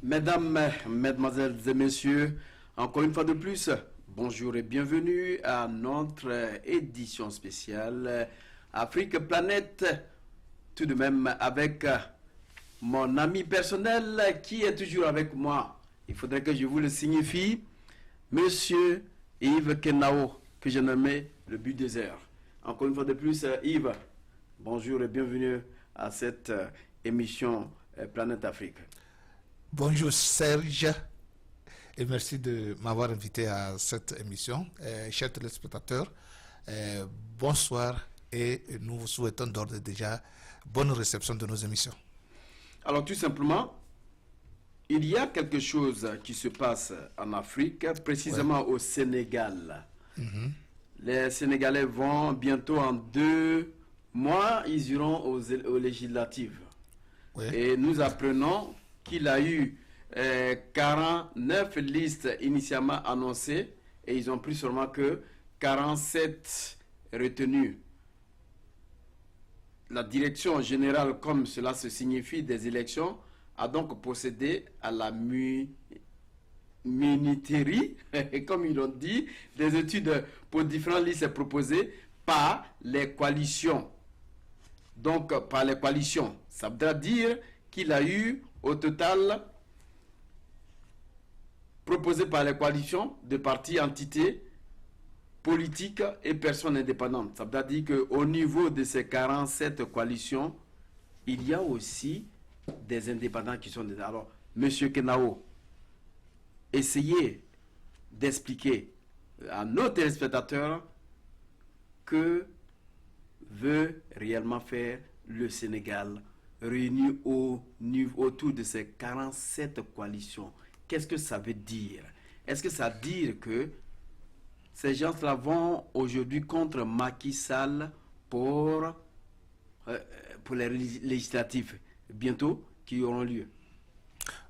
Mesdames, mesdemoiselles et messieurs, encore une fois de plus, bonjour et bienvenue à notre édition spéciale Afrique Planète, tout de même avec mon ami personnel qui est toujours avec moi. Il faudrait que je vous le signifie, Monsieur Yves Kenao, que j'ai nommé le but des airs. Encore une fois de plus, Yves, bonjour et bienvenue à cette émission Planète Afrique. Bonjour Serge et merci de m'avoir invité à cette émission. Chers téléspectateurs, bonsoir et nous vous souhaitons d'ores et déjà bonne réception de nos émissions. Alors tout simplement, il y a quelque chose qui se passe en Afrique, précisément au Sénégal. Les Sénégalais vont bientôt en 2 mois, ils iront aux législatives. Et nous apprenons qu'il a eu 49 listes initialement annoncées et ils ont pris seulement que 47 retenues. La direction générale, comme cela se signifie, des élections, a donc procédé à la minuterie, comme ils l'ont dit, des études pour différentes listes proposées par les coalitions. Donc, par les coalitions. Ça veut dire qu'il a eu au total proposé par les coalitions de partis, entités politiques et personnes indépendantes. Ça veut dire qu'au niveau de ces 47 coalitions, il y a aussi des indépendants qui sont dedans. Alors, Monsieur Kenao, essayez d'expliquer à nos téléspectateurs que veut réellement faire le Sénégal réunis autour de ces 47 coalitions. Qu'est-ce que ça veut dire? Est-ce que ça veut dire que ces gens-là vont aujourd'hui contre Macky Sall pour les législatives bientôt qui auront lieu?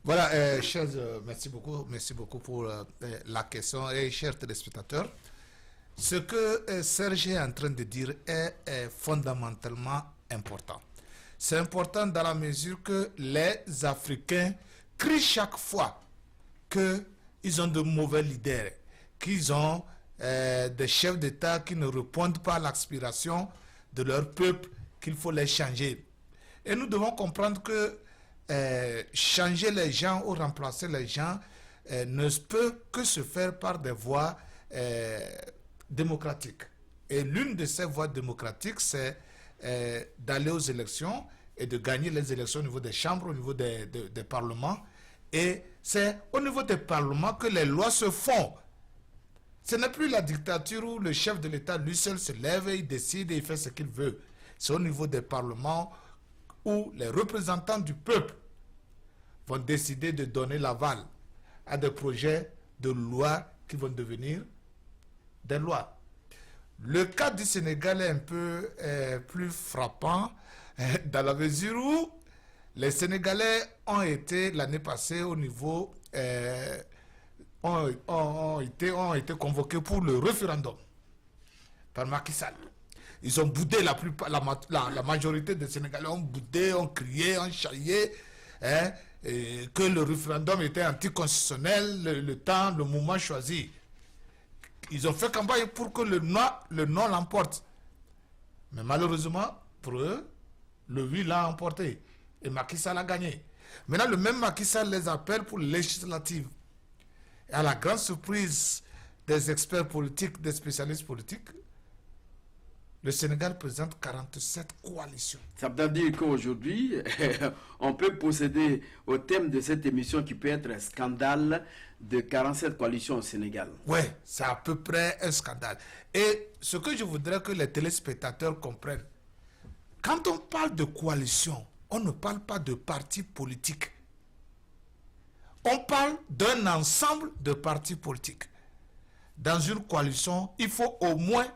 Voilà, chers, merci beaucoup pour la question et chers téléspectateurs. Ce que Serge est en train de dire est fondamentalement important. C'est important dans la mesure que les Africains crient chaque fois qu'ils ont de mauvais leaders, qu'ils ont des chefs d'État qui ne répondent pas à l'aspiration de leur peuple, qu'il faut les changer. Et nous devons comprendre que changer les gens ou remplacer les gens ne peut que se faire par des voies démocratiques. Et l'une de ces voies démocratiques, c'est d'aller aux élections et de gagner les élections au niveau des chambres, au niveau des parlements. Et c'est au niveau des parlements que les lois se font. Ce n'est plus la dictature où le chef de l'État lui seul se lève et il décide et il fait ce qu'il veut. C'est au niveau des parlements où les représentants du peuple vont décider de donner l'aval à des projets de loi qui vont devenir des lois. Le cas du Sénégal est un peu plus frappant dans la mesure où les Sénégalais ont été l'année passée au niveau ont été convoqués pour le référendum par Macky Sall. Ils ont boudé la majorité des Sénégalais ont boudé, ont crié, ont chialé que le référendum était anticonstitutionnel, le moment choisi. Ils ont fait campagne pour que le non l'emporte. Mais malheureusement, pour eux, le oui l'a emporté. Et Macky Sall a gagné. Maintenant, le même Macky Sall les appelle pour les législatives. Et à la grande surprise des experts politiques, des spécialistes politiques, le Sénégal présente 47 coalitions. Ça veut dire qu'aujourd'hui, on peut procéder au thème de cette émission qui peut être un scandale de 47 coalitions au Sénégal. Oui, c'est à peu près un scandale. Et ce que je voudrais que les téléspectateurs comprennent, quand on parle de coalition, on ne parle pas de partis politiques. On parle d'un ensemble de partis politiques. Dans une coalition, il faut au moins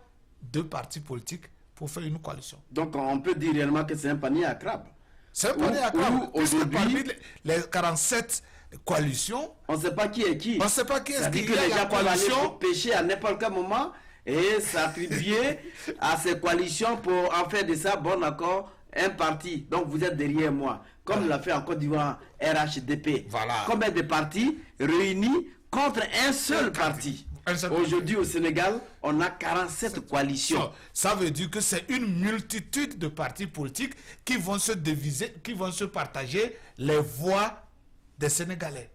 2 partis politiques pour faire une coalition. Donc on peut dire réellement que c'est un panier à crabes. C'est un panier à crabes. Parmi les 47 coalitions, on ne sait pas qui est qui. On ne sait pas qui est qui. Que les gens peuvent aller pêcher à n'importe quel moment et s'attribuer à ces coalitions pour en faire de ça bon accord un parti, donc vous êtes derrière moi, comme l'a fait en Côte d'Ivoire RHDP. Voilà. Combien de partis réunis contre un seul parti? Aujourd'hui au Sénégal, on a 47 coalitions. Ça veut dire que c'est une multitude de partis politiques qui vont se diviser, qui vont se partager les voix des Sénégalais.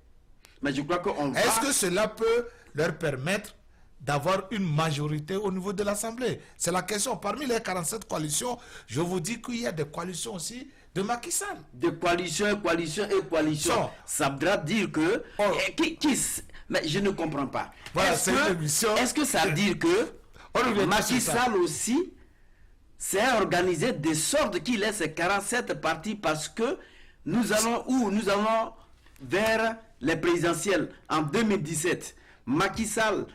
Mais je crois qu'on va... Est-ce que cela peut leur permettre d'avoir une majorité au niveau de l'Assemblée? C'est la question. Parmi les 47 coalitions, je vous dis qu'il y a des coalitions aussi de Macky Sall. De coalition, coalition et coalition. Ça voudra dire que... mais je ne comprends pas. Voilà, est-ce que ça veut dire que Macky Sall aussi s'est organisé de sorte qu'il ait ces 47 partis parce que nous allons vers les présidentielles en 2017. Macky Sall,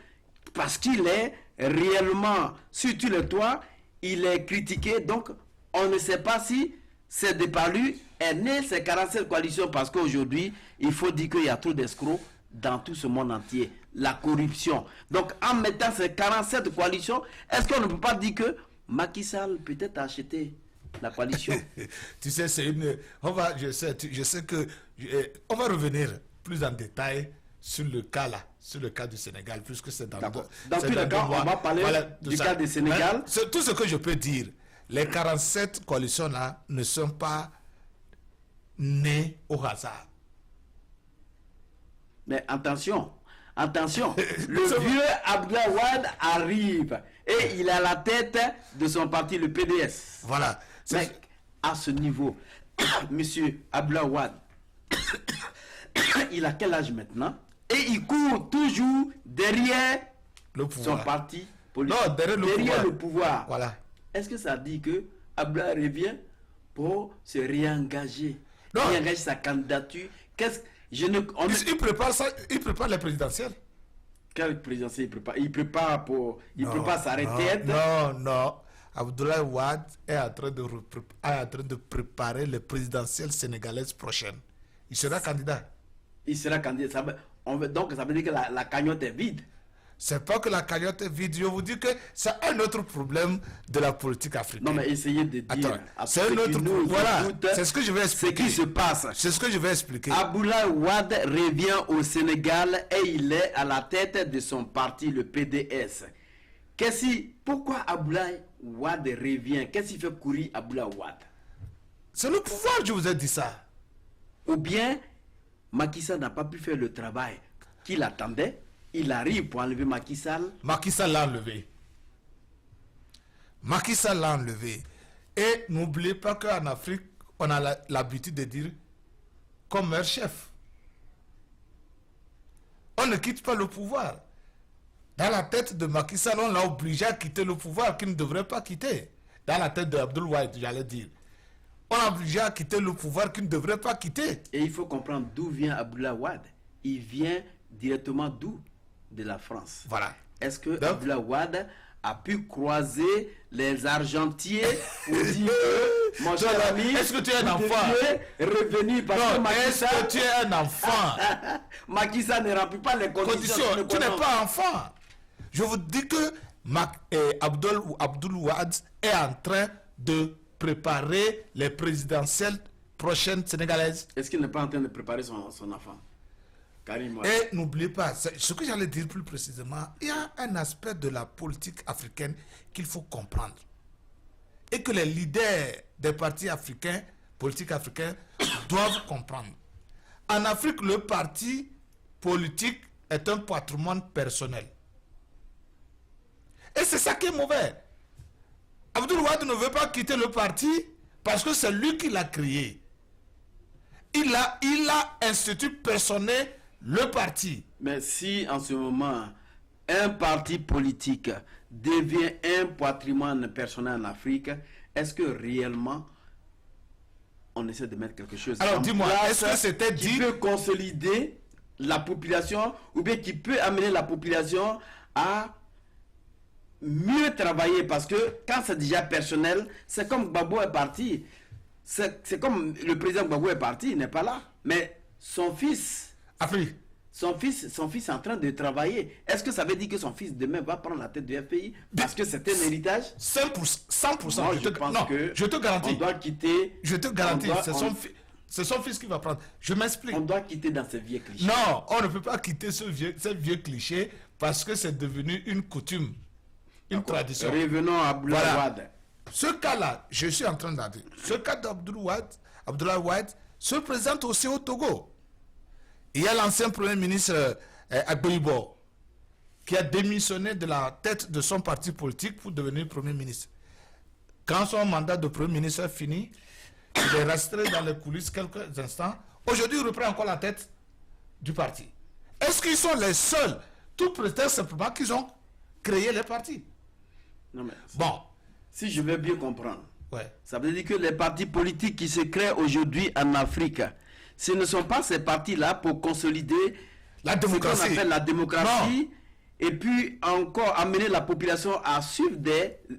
parce qu'il est réellement sur tous les toits, il est critiqué, donc on ne sait pas si c'est de par lui est né ces 47 coalitions, parce qu'aujourd'hui, il faut dire qu'il y a trop d'escrocs dans tout ce monde entier. La corruption. Donc, en mettant ces 47 coalitions, est-ce qu'on ne peut pas dire que Macky Sall peut-être a acheté la coalition? Tu sais, c'est une... je sais que... on va revenir plus en détail sur le cas là, sur le cas du Sénégal, puisque c'est dans tous les cas, on va parler du cas du Sénégal. Tout ce que je peux dire, les 47 coalitions là ne sont pas nées au hasard. Mais attention, le vieux Abdoulaye Wade arrive et il a la tête de son parti, le PDS. Voilà. Mais à ce niveau, monsieur Abdoulaye Wade, il a quel âge maintenant? Et il court toujours derrière son parti politique. Non, derrière le pouvoir. Voilà. Est-ce que ça dit que Abdoulaye revient pour se réengager, réengager sa candidature? Il prépare ça, il prépare les présidentielles. Quelle présidentielle il prépare? Il prépare sa retraite. Non. Abdoulaye Wade est en train de préparer les présidentielles sénégalaises prochaines. Il sera candidat. Il sera candidat. Donc ça veut dire que la cagnotte est vide. C'est pas que la cagnotte est vide. Je vous dis que c'est un autre problème de la politique africaine. Non, mais essayez de dire. C'est un autre problème. Voilà, c'est ce que je vais expliquer. Ce qui se passe. C'est ce que je vais expliquer. Abdoulaye Wade revient au Sénégal et il est à la tête de son parti, le PDS. Pourquoi Abdoulaye Wade revient? Qu'est-ce qui fait courir Abdoulaye Wade? C'est le pouvoir, je vous ai dit ça. Ou bien, Macky Sall n'a pas pu faire le travail qu'il attendait. Il arrive pour enlever Macky Sall. Macky Sall l'a enlevé. Macky Sall l'a enlevé. Et n'oubliez pas qu'en Afrique, on a l'habitude de dire comme meilleur chef. On ne quitte pas le pouvoir. Dans la tête de Macky Sall, on l'a obligé à quitter le pouvoir qu'il ne devrait pas quitter. Dans la tête d'Abdoulaye Wade, j'allais dire. On l'a obligé à quitter le pouvoir qu'il ne devrait pas quitter. Et il faut comprendre d'où vient Abdoulaye Wade. Il vient directement d'où? De la France. Voilà. Est-ce que Abdoulaye Wade a pu croiser les argentiers pour dire que, mon cher ami, est-ce que tu es un enfant? Revenu parce que Macky Sall... Est-ce que tu es un enfant? Macky Sall ne remplit pas les conditions. Tu n'es pas enfant. Je vous dis que Abdoulaye Wade est en train de préparer les présidentielles prochaines sénégalaises. Est-ce qu'il n'est pas en train de préparer son enfant? Et n'oubliez pas, ce que j'allais dire plus précisément, il y a un aspect de la politique africaine qu'il faut comprendre. Et que les leaders des partis africains, politiques africains, doivent comprendre. En Afrique, le parti politique est un patrimoine personnel. Et c'est ça qui est mauvais. Abdoulaye Wade ne veut pas quitter le parti parce que c'est lui qui l'a créé. Il a institué personnel le parti. Mais si en ce moment, un parti politique devient un patrimoine personnel en Afrique, est-ce que réellement on essaie de mettre quelque chose alors dis-moi, est-ce que c'était qui peut consolider la population ou bien qui peut amener la population à mieux travailler? Parce que quand c'est déjà personnel, c'est comme Gbagbo est parti. C'est comme le président Gbagbo est parti, il n'est pas là. Mais son fils... Afrique. son fils est en train de travailler. Est-ce que ça veut dire que son fils demain va prendre la tête du FPI parce que c'est un héritage? 100%. Moi, je pense que je te garantis. On doit quitter. Je te garantis, c'est son fils qui va prendre. Je m'explique. On doit quitter dans ces vieux clichés. Non, on ne peut pas quitter ces vieux clichés parce que c'est devenu une coutume, une tradition. Revenons à Abdoulaye Wade. Ce cas-là, je suis en train de dire, ce cas d'Abdoulaye Wade se présente aussi au Togo. Il y a l'ancien Premier ministre Agboibo qui a démissionné de la tête de son parti politique pour devenir Premier ministre. Quand son mandat de Premier ministre est fini, il est resté dans les coulisses quelques instants. Aujourd'hui, il reprend encore la tête du parti. Est-ce qu'ils sont les seuls? Tout prétexte simplement qu'ils ont créé les partis. Non mais, bon. Si je veux bien comprendre, ouais. Ça veut dire que les partis politiques qui se créent aujourd'hui en Afrique, ce ne sont pas ces partis-là pour consolider la démocratie. Ce qu'on appelle la démocratie, non. Et puis encore amener la population à suivre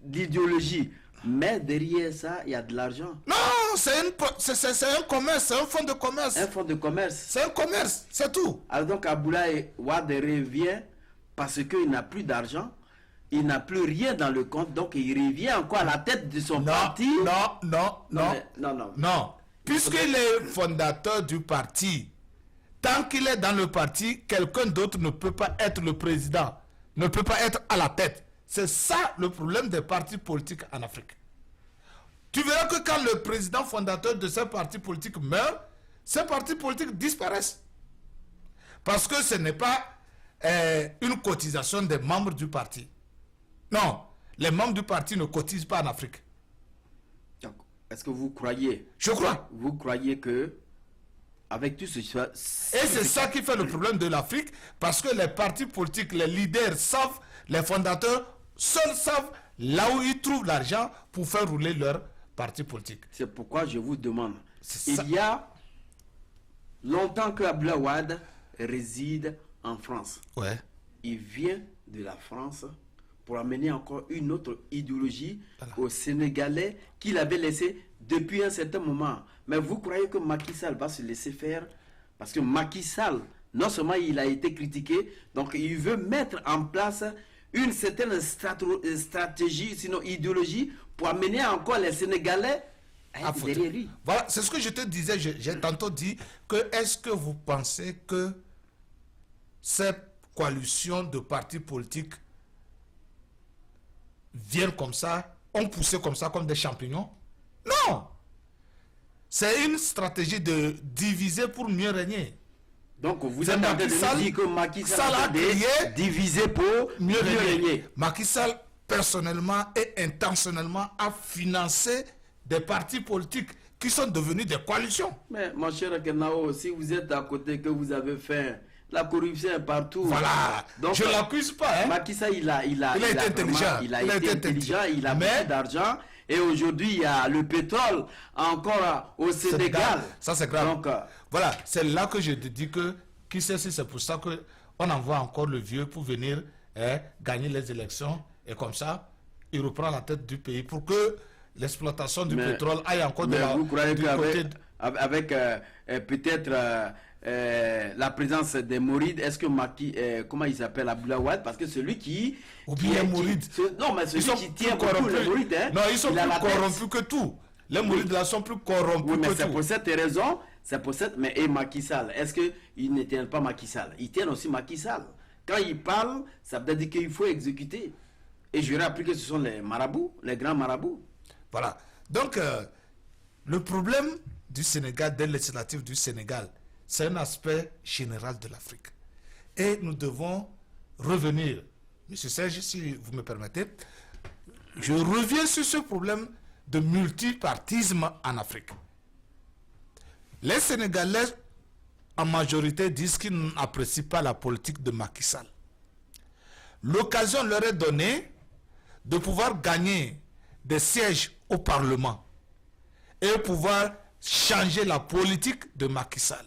l'idéologie. Mais derrière ça, il y a de l'argent. Non, c'est un commerce, c'est un fonds de commerce. Un fonds de commerce. C'est un commerce, c'est tout. Alors donc Abdoulaye Wade revient parce qu'il n'a plus d'argent, il n'a plus rien dans le compte, donc il revient encore à la tête de son parti. Non. Puisqu'il est fondateur du parti, tant qu'il est dans le parti, quelqu'un d'autre ne peut pas être le président, ne peut pas être à la tête. C'est ça le problème des partis politiques en Afrique. Tu verras que quand le président fondateur de ces partis politiques meurt, ces partis politiques disparaissent. Parce que ce n'est pas une cotisation des membres du parti. Non, les membres du parti ne cotisent pas en Afrique. Est-ce que vous croyez? Je crois. Vous croyez que avec tout ce... Et c'est ça qui fait le problème de l'Afrique, parce que les partis politiques, les leaders savent, les fondateurs seuls savent là où ils trouvent l'argent pour faire rouler leur parti politique. C'est pourquoi je vous demande. Il y a longtemps que Abdoulaye Wade réside en France. Ouais. Il vient de la France pour amener encore une autre idéologie aux Sénégalais qu'il avait laissé depuis un certain moment. Mais vous croyez que Macky Sall va se laisser faire? Parce que Macky Sall, non seulement il a été critiqué, donc il veut mettre en place une certaine stratégie, sinon idéologie, pour amener encore les Sénégalais à être derrière lui. Voilà, c'est ce que je te disais, j'ai tantôt dit, que est-ce que vous pensez que cette coalition de partis politiques viennent comme ça, ont poussé comme ça, comme des champignons? Non! C'est une stratégie de diviser pour mieux régner. Donc vous êtes en train de nous dire que Macky Sall a créé diviser pour mieux régner. Macky Sall, personnellement et intentionnellement, a financé des partis politiques qui sont devenus des coalitions. Mais mon cher Kenao, si vous êtes à côté, que vous avez fait... La corruption est partout. Voilà. Donc, je ne l'accuse pas. Hein? Macky Sall, il a été intelligent. Il a été intelligent, il a beaucoup d'argent. Et aujourd'hui, il y a le pétrole encore au Sénégal. Ça, c'est grave. Donc, voilà, c'est là que je te dis que, qui sait si c'est pour ça qu'on envoie encore le vieux pour venir gagner les élections. Et comme ça, il reprend la tête du pays pour que l'exploitation du pétrole aille encore de la... Vous croyez qu'avec peut-être... la présence des Mourides, est-ce que Macky, comment il s'appelle, Abdoulaye Wade, parce que celui qui... Ou bien Mourides. Non, mais celui qui tient beaucoup les Mourides, non, ils sont plus corrompus que tout. Les Mourides là sont plus corrompus que tout. C'est pour cette raison, mais et Macky Sall, est-ce qu'il ne tient pas Macky Sall? Il tient aussi Macky Sall. Quand il parle, ça veut dire qu'il faut exécuter. Et j'aurais appris que ce sont les marabouts, les grands marabouts. Voilà. Donc, le problème du Sénégal, des législatives du Sénégal, c'est un aspect général de l'Afrique. Et nous devons revenir. Monsieur Serge, si vous me permettez, je reviens sur ce problème de multipartisme en Afrique. Les Sénégalais, en majorité, disent qu'ils n'apprécient pas la politique de Macky Sall. L'occasion leur est donnée de pouvoir gagner des sièges au Parlement et pouvoir changer la politique de Macky Sall.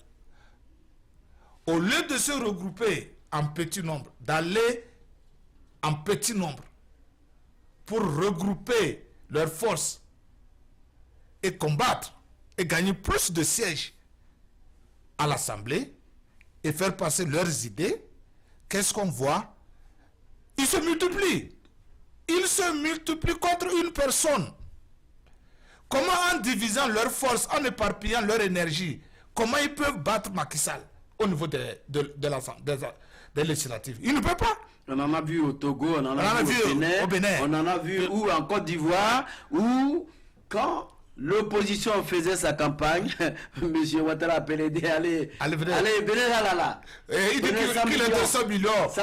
Au lieu de se regrouper en petit nombre, d'aller en petit nombre pour regrouper leurs forces et combattre et gagner plus de sièges à l'Assemblée et faire passer leurs idées, qu'est-ce qu'on voit? Ils se multiplient. Ils se multiplient contre une personne. Comment en divisant leurs forces, en éparpillant leur énergie, comment ils peuvent battre Macky Sall au niveau des législatives? Ils ne peuvent pas. On en a vu au Togo, on en a vu au Bénin, on en a vu où en Côte d'Ivoire, où quand l'opposition faisait sa campagne, M. Ouattara appelait allez, venez là. Et il dit qu'il a 100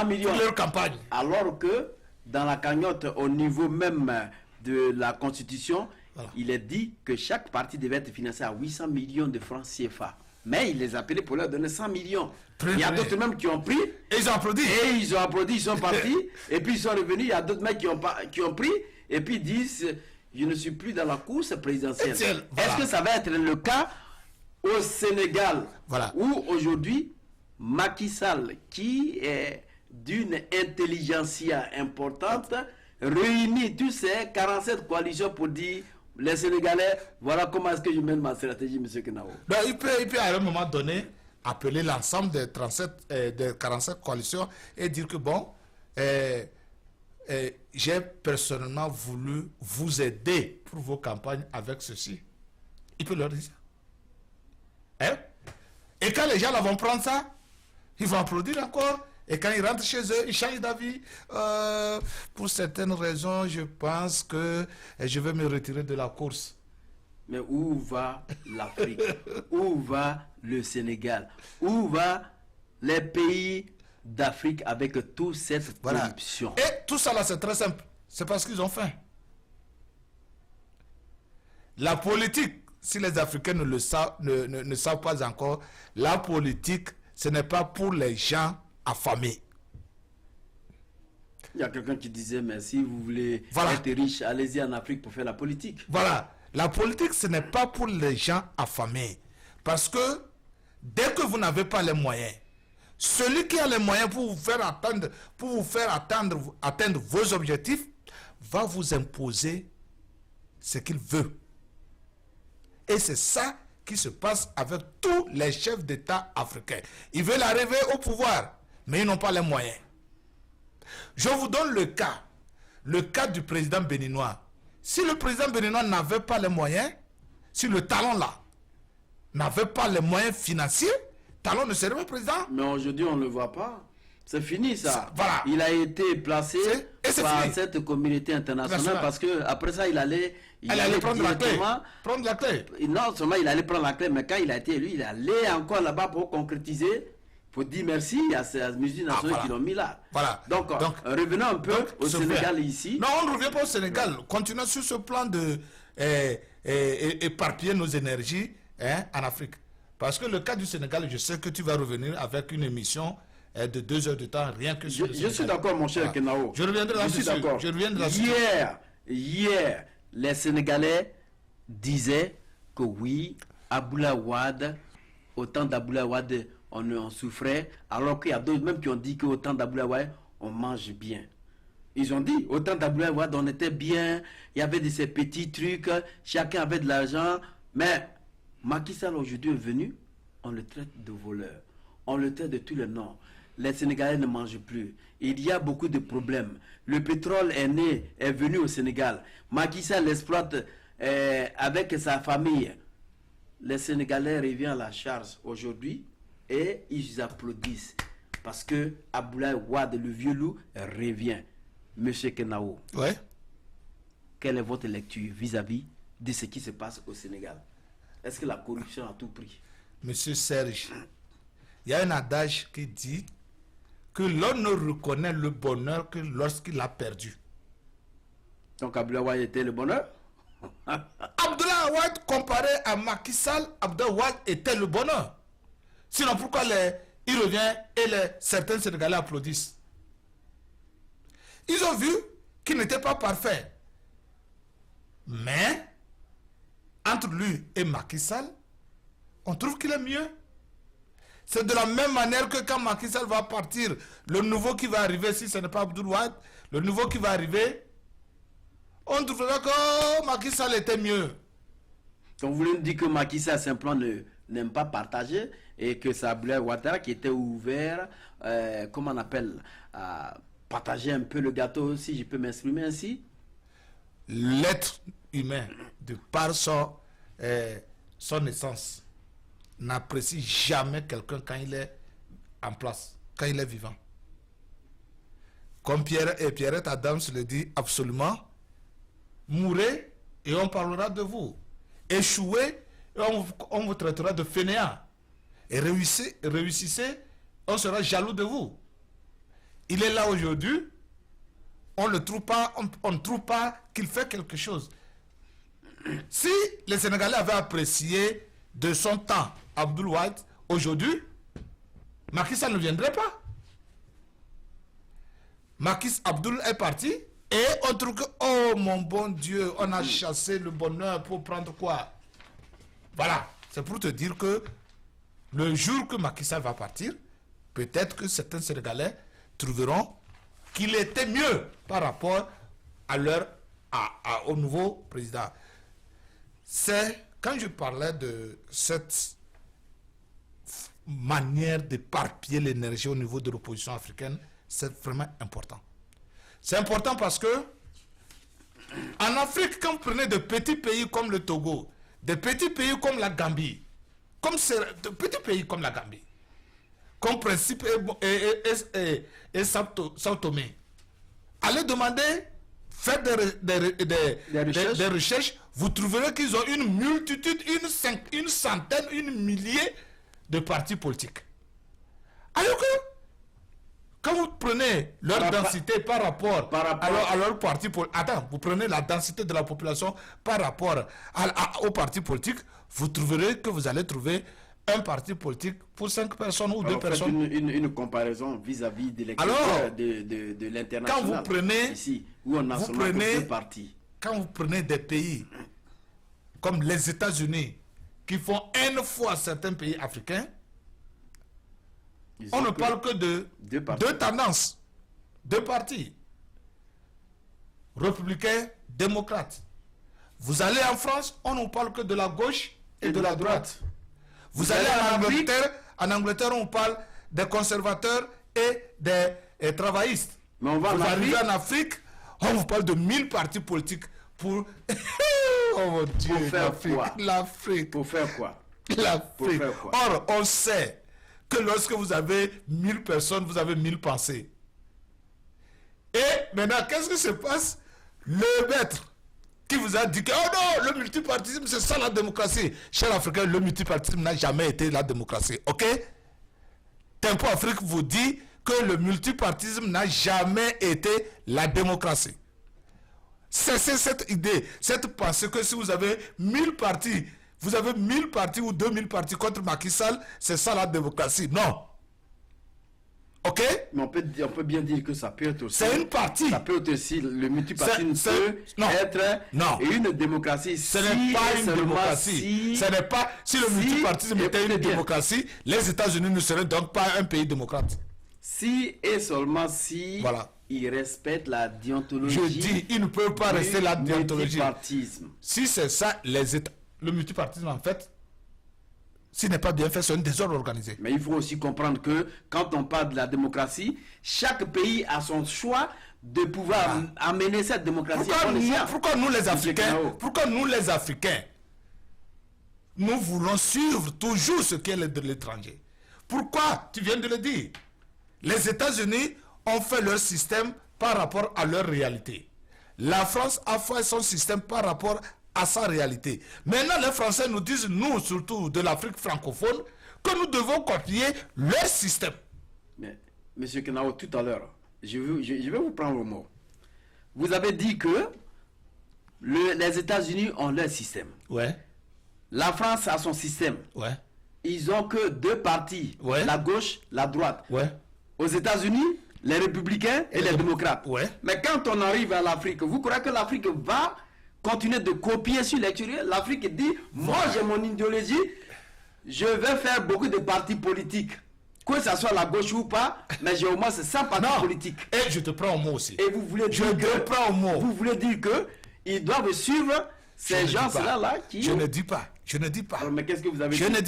millions pour leur campagne. Alors que dans la cagnotte, au niveau même de la Constitution, voilà, il est dit que chaque parti devait être financé à 800 millions de francs CFA. Mais il les appelait pour leur donner 100 millions. Il y a d'autres même qui ont pris. Et ils ont applaudi. Et ils ont applaudi, ils sont partis. Et puis ils sont revenus. Il y a d'autres mecs qui ont pris. Et puis ils disent, je ne suis plus dans la course présidentielle. Voilà. Est-ce que ça va être le cas au Sénégal? Voilà. Où aujourd'hui, Macky Sall, qui est d'une intelligentsia importante, réunit tous ces 47 coalitions pour dire, les Sénégalais, voilà comment est-ce que je mène ma stratégie, M. Kenao. Donc, il peut à un moment donné appeler l'ensemble des 47 coalitions et dire que bon, j'ai personnellement voulu vous aider pour vos campagnes avec ceci. Il peut leur dire ça. Hein? Et quand les gens là vont prendre ça, ils vont applaudir encore. Et quand ils rentrent chez eux, ils changent d'avis. Pour certaines raisons, je pense que je vais me retirer de la course. Mais où va l'Afrique? Où va le Sénégal? Où va les pays d'Afrique avec toute cette corruption? Et tout ça là, c'est très simple. C'est parce qu'ils ont faim. La politique, si les Africains ne savent pas encore, la politique, ce n'est pas pour les gens affamés. Il y a quelqu'un qui disait, mais si vous voulez être riche, allez-y en Afrique pour faire la politique. Voilà. La politique, ce n'est pas pour les gens affamés. Parce que dès que vous n'avez pas les moyens, celui qui a les moyens pour vous faire atteindre vos objectifs, va vous imposer ce qu'il veut. Et c'est ça qui se passe avec tous les chefs d'État africains. Ils veulent arriver au pouvoir, mais ils n'ont pas les moyens. Je vous donne le cas du président béninois. Si le président béninois n'avait pas les moyens, si le Talon là n'avait pas les moyens financiers, Talon ne serait pas président. Mais aujourd'hui, on ne le voit pas. C'est fini ça. Voilà. Il a été placé par cette communauté internationale parce que après ça, il allait prendre la clé. Prendre la clé. Non seulement il allait prendre la clé, mais quand il a été élu, il allait encore là-bas pour concrétiser, pour dire merci à ces multinationales qui l'ont mis là. Voilà. Donc revenons un peu au Sénégal ici. Non, on ne revient pas au Sénégal. Continuons sur ce plan de éparpiller nos énergies en Afrique. Parce que le cas du Sénégal, je sais que tu vas revenir avec une émission de 2 heures de temps, rien que sur le Sénégal. Je suis d'accord, mon cher Kenao. Je reviendrai là-dessus. Je reviendrai là-dessus. Hier, les Sénégalais disaient que oui, Abdoulaye Wade, au temps d'Abdoulaye Wade, on souffrait, alors qu'il y a d'autres même qui ont dit qu'au temps d'Abdoulaye Wade, on mange bien. Ils ont dit, au temps d'Abdoulaye Wade, on était bien, il y avait de ces petits trucs, chacun avait de l'argent, mais Macky Sall aujourd'hui est venu, on le traite de voleur, on le traite de tous les noms. Les Sénégalais ne mangent plus. Il y a beaucoup de problèmes. Le pétrole est venu au Sénégal. Macky Sall l'exploite avec sa famille. Les Sénégalais reviennent à la charge aujourd'hui et ils applaudissent. Parce que Abdoulaye Wade, le vieux loup, revient. Monsieur Kenao, ouais. Quelle est votre lecture vis-à-vis de ce qui se passe au Sénégal? Est-ce que la corruption a tout pris? Monsieur Serge, il y a un adage qui dit que l'on ne reconnaît le bonheur que lorsqu'il l'a perdu. Donc Abdoulaye Wade était le bonheur? Abdoulaye Wade, comparé à Macky Sall, Abdoulaye Wade était le bonheur. Sinon pourquoi il revient et certains Sénégalais applaudissent? Ils ont vu qu'il n'était pas parfait. Mais, entre lui et Macky Sall, on trouve qu'il est mieux. C'est de la même manière que quand Macky Sall va partir, le nouveau qui va arriver, si ce n'est pas Abdoulaye Wade, le nouveau qui va arriver, on trouvera que Macky Sall était mieux. Donc vous voulez me dire que Macky Sall simplement n'aiment pas partager et que c'est Blair Ouattara qui était ouvert, comment on appelle, à partager un peu le gâteau, si je peux m'exprimer ainsi. L'être humain, de par son essence, n'apprécie jamais quelqu'un quand il est en place, quand il est vivant. Comme Pierrette Adams le dit absolument, mourrez et on parlera de vous. Échouez et on vous traitera de fainéant. Et réussissez, on sera jaloux de vous. Il est là aujourd'hui, on ne trouve pas qu'il fait quelque chose. Si les Sénégalais avaient apprécié de son temps Abdoul Wade, aujourd'hui, Macky Sall ne viendrait pas. Macky Abdoul est parti et on trouve que, oh mon bon Dieu, on a chassé le bonheur pour prendre quoi? Voilà, c'est pour te dire que le jour que Macky Sall va partir, peut-être que certains Sénégalais trouveront qu'il était mieux par rapport au nouveau président. C'est quand je parlais de cette manière d'éparpiller l'énergie au niveau de l'opposition africaine, c'est vraiment important. C'est important parce que en Afrique, quand vous prenez de petits pays comme le Togo, de petits pays comme la Gambie, de petits pays comme la Gambie, comme Principe et Sao Tomé, allez demander, faites des recherches, vous trouverez qu'ils ont une multitude, une centaine, une millier de partis politiques. Alors que quand vous prenez leur densité par rapport à leur parti politique, vous prenez la densité de la population par rapport au parti politique, vous trouverez que vous allez trouver un parti politique pour 5 personnes ou 2 personnes. Une comparaison vis-à-vis de l'extérieur de l'international. Quand vous prenez, ici, où on a seulement 2 partis. Quand vous prenez des pays comme les États-Unis, qui font N fois certains pays africains, on ne parle que de 2 tendances, 2 partis, républicains, démocrates. Vous allez en France, on ne parle que de la gauche et de la droite. Vous allez en Angleterre, on parle des conservateurs et des travaillistes. Mais on va vous arrivez en Afrique, on vous parle de 1000 partis politiques pour... oh mon Dieu, pour faire quoi? L'Afrique. Pour faire quoi? L'Afrique. Or, on sait que lorsque vous avez 1000 personnes, vous avez 1000 pensées. Et maintenant, qu'est-ce qui se passe? Le maître qui vous a dit que, oh non, le multipartisme, c'est ça la démocratie. Cher Africain, le multipartisme n'a jamais été la démocratie. Ok? Tempo Afrique vous dit que le multipartisme n'a jamais été la démocratie. Cessez cette idée, cette pensée que si vous avez 1000 partis, vous avez 1000 partis ou 2000 partis contre Macky Sall, c'est ça la démocratie. Non. Ok? Mais on peut bien dire que ça peut être aussi... C'est une partie. Ça peut être aussi... Le multipartisme peut être une démocratie. Ce n'est pas une démocratie. Ce n'est pas... Si le multipartisme était une démocratie, les États-Unis ne seraient donc pas un pays démocrate. Si et seulement si... Voilà. Ils respectent la déontologie. Je dis, ils ne peuvent pas rester la déontologie. Multipartisme. Si c'est ça, le multipartisme, en fait, s'il n'est pas bien fait, c'est un désordre organisé. Mais il faut aussi comprendre que quand on parle de la démocratie, chaque pays a son choix de pouvoir amener cette démocratie. Pourquoi nous les Africains, nous voulons suivre toujours ce qui est de l'étranger? Pourquoi? Tu viens de le dire. Les États-Unis ont fait leur système par rapport à leur réalité. La France a fait son système par rapport à sa réalité. Maintenant, les Français nous disent, nous, surtout de l'Afrique francophone, que nous devons copier leur système. Mais, M. Kenao, tout à l'heure, je vais vous prendre au mot. Vous avez dit que les États-Unis ont leur système. Ouais. La France a son système. Ouais. Ils ont que 2 partis, la gauche, la droite. Ouais. Aux États-Unis, les républicains et les démocrates. Ouais. Mais quand on arrive à l'Afrique, vous croyez que l'Afrique va continuer de copier sur l'extérieur? L'Afrique dit, moi j'ai mon idéologie, je vais faire beaucoup de partis politiques. Que ce soit la gauche ou pas, mais j'ai au moins 100 partis politiques. Et je te prends au mot aussi. Et vous voulez dire Vous voulez dire que ils doivent suivre Ces gens-là qui... Je ne dis pas. Alors, mais qu'est-ce que vous avez dit? Je ne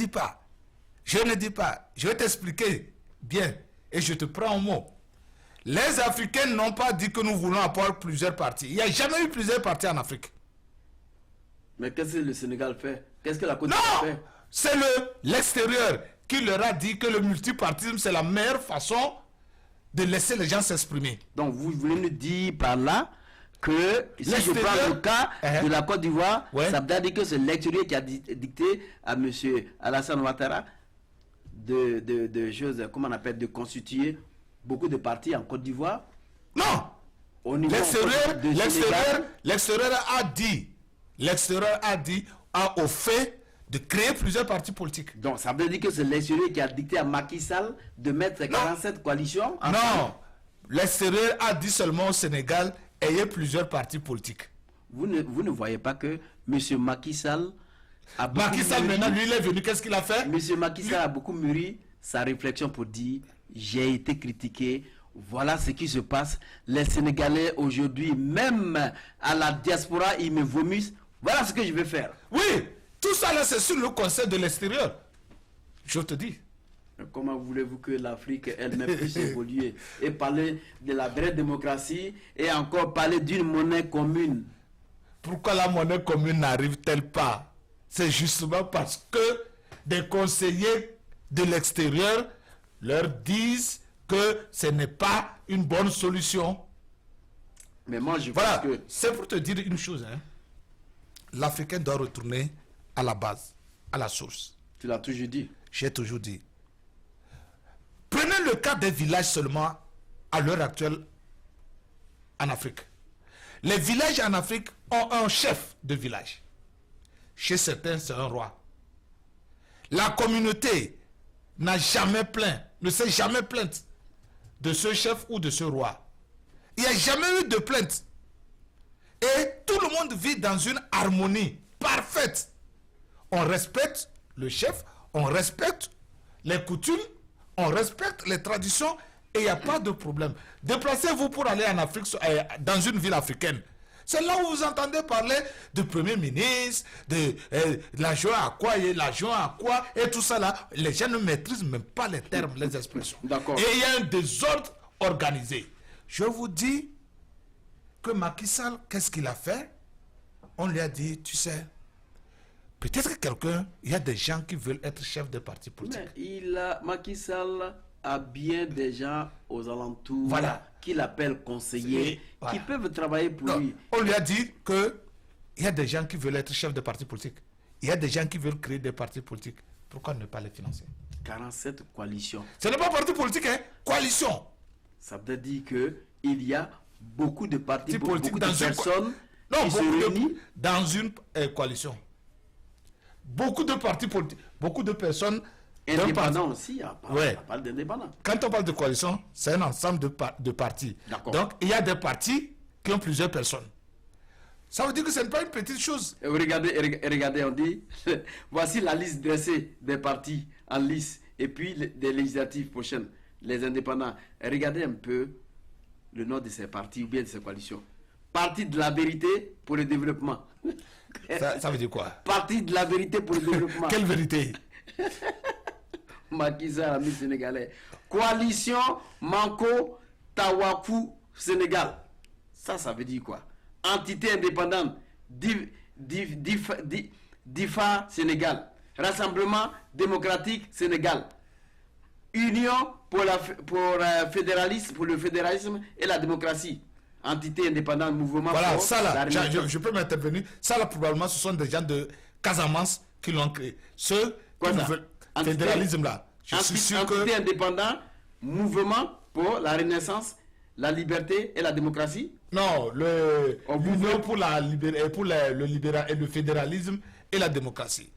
dis pas. Je vais t'expliquer bien. Et je te prends au mot. Les Africains n'ont pas dit que nous voulons avoir plusieurs partis. Il n'y a jamais eu plusieurs partis en Afrique. Mais qu'est-ce que le Sénégal fait? Qu'est-ce que la Côte d'Ivoire fait? C'est l'extérieur qui leur a dit que le multipartisme, c'est la meilleure façon de laisser les gens s'exprimer. Donc, vous voulez nous dire par là que, si je prends le cas de la Côte d'Ivoire, ça veut dire que c'est l'extérieur qui a dicté à M. Alassane Ouattara de choses, comment on appelle, de constituer beaucoup de partis en Côte d'Ivoire? Non! L'extérieur a au fait de créer plusieurs partis politiques. Donc, ça veut dire que c'est l'extérieur qui a dicté à Macky Sall de mettre 47 coalitions? Non! L'extérieur a dit seulement au Sénégal, ayez plusieurs partis politiques. Vous ne voyez pas que M. Macky Sall a beaucoup Macky Sall, maintenant, lui, il est venu, qu'est-ce qu'il a fait? M. Macky Sall a beaucoup mûri sa réflexion pour dire, j'ai été critiqué, voilà ce qui se passe. Les Sénégalais aujourd'hui, même à la diaspora, ils me vomissent. Voilà ce que je vais faire. Oui, tout ça là, c'est sur le conseil de l'extérieur. Je te dis. Mais comment voulez-vous que l'Afrique elle-même puisse évoluer et parler de la vraie démocratie et encore parler d'une monnaie commune? Pourquoi la monnaie commune n'arrive-t-elle pas? C'est justement parce que des conseillers de l'extérieur leur disent que ce n'est pas une bonne solution. Mais moi, je pense que... C'est pour te dire une chose. L'Africain doit retourner à la base, à la source. Tu l'as toujours dit. J'ai toujours dit. Prenez le cas des villages seulement à l'heure actuelle en Afrique. Les villages en Afrique ont un chef de village. Chez certains, c'est un roi. La communauté n'a jamais plaint, ne s'est jamais plainte de ce chef ou de ce roi. Il n'y a jamais eu de plainte. Et tout le monde vit dans une harmonie parfaite. On respecte le chef, on respecte les coutumes, on respecte les traditions et il n'y a pas de problème. Déplacez-vous pour aller en Afrique, dans une ville africaine. C'est là où vous entendez parler de premier ministre, de l'adjoint à quoi, et l'adjoint à quoi, et tout ça là. Les gens ne maîtrisent même pas les termes, les expressions. D'accord. Et il y a un désordre organisé. Je vous dis que Macky Sall, qu'est-ce qu'il a fait? On lui a dit, tu sais, peut-être que il y a des gens qui veulent être chefs de parti politique. Mais Macky Sall a bien des gens aux alentours qu'il appelle conseillers, qui peuvent travailler pour lui. On lui a dit qu'il y a des gens qui veulent être chefs de parti politique. Il y a des gens qui veulent créer des partis politiques. Pourquoi ne pas les financer? 47 coalitions. Ce n'est pas parti politique, hein? Coalition. Ça veut dire qu'il y a beaucoup de partis politiques, beaucoup dans de personnes qui se réunissent dans une coalition. Beaucoup de partis politiques, beaucoup de personnes indépendants aussi. On parle d'indépendants. Quand on parle de coalition, c'est un ensemble de partis. Donc, il y a des partis qui ont plusieurs personnes. Ça veut dire que ce n'est pas une petite chose. Et regardez, on dit, voici la liste dressée des partis en lice et puis des législatives prochaines, les indépendants. Et regardez un peu le nom de ces partis ou bien de ces coalitions. Parti de la vérité pour le développement. Ça veut dire quoi? Parti de la vérité pour le développement. Quelle vérité? Macky Sall, ami sénégalais. Coalition Manko Tawafu Sénégal. Ça veut dire quoi? Entité indépendante. DIFA Sénégal. Rassemblement démocratique Sénégal. Union pour le fédéralisme et la démocratie. Entité indépendante, mouvement. Voilà, ça là, je peux m'intervenir. Ça là, probablement, ce sont des gens de Casamance qui l'ont créé. Ceux qui veulent fédéralisme là. Je suis sûr entité indépendante, mouvement pour la renaissance, la liberté et la démocratie. Non, l'union pour le fédéralisme et la démocratie.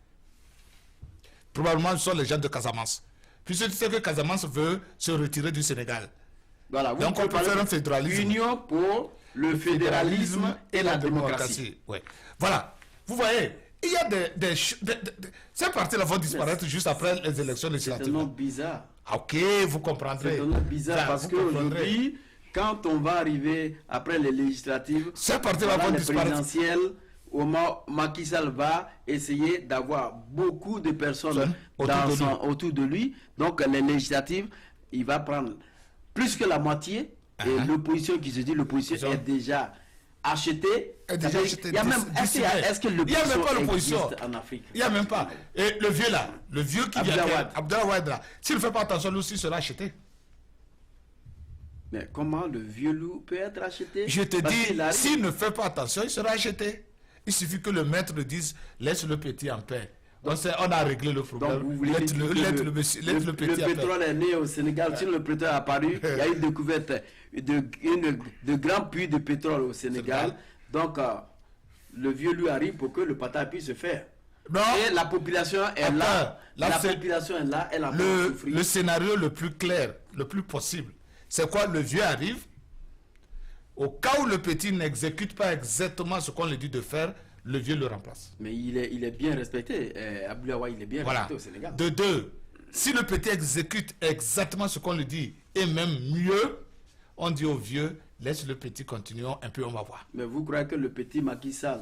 Probablement, ce sont les gens de Casamance. Puisque tu sais que Casamance veut se retirer du Sénégal. Voilà, donc on peut faire un fédéralisme. Union pour le fédéralisme et la démocratie. Ouais. Voilà. Vous voyez, il y a ces partis-là vont disparaître juste après les élections législatives. C'est un nom bizarre. Ok, vous comprendrez. C'est un nom bizarre parce qu'aujourd'hui, quand on va arriver après les législatives, ces partis-là vont disparaître. Présidentielles, Macky Sall va essayer d'avoir beaucoup de personnes autour de lui. Donc les législatives, il va prendre plus que la moitié. Et l'opposition qui se dit l'opposition est déjà achetée. Il y a même, est-ce que l'opposition existe en Afrique? Il n'y a même pas. Et le vieux là, le vieux qui vient Abdoulaye Wade là, s'il ne fait pas attention, lui aussi sera acheté. Mais comment le vieux loup peut être acheté? Je te dis, s'il ne fait pas attention, il sera acheté. Il suffit que le maître dise, laisse le petit en paix. Donc on a réglé le problème. Donc le pétrole est né au Sénégal. Si le pétrole est apparu, il y a eu une découverte de grands puits de pétrole au Sénégal. Donc le vieux lui arrive pour que le pata puisse se faire. Non. Et la population est là. La population est là. Elle a le scénario le plus clair, le plus possible, c'est quoi? Le vieux arrive. Au cas où le petit n'exécute pas exactement ce qu'on lui dit de faire, le vieux le remplace. Mais il est bien respecté. Abdoulaye Wade, il est bien respecté au Sénégal. De deux, si le petit exécute exactement ce qu'on lui dit, et même mieux, on dit au vieux, laisse le petit continuer un peu, on va voir. Mais vous croyez que le petit Macky Sall,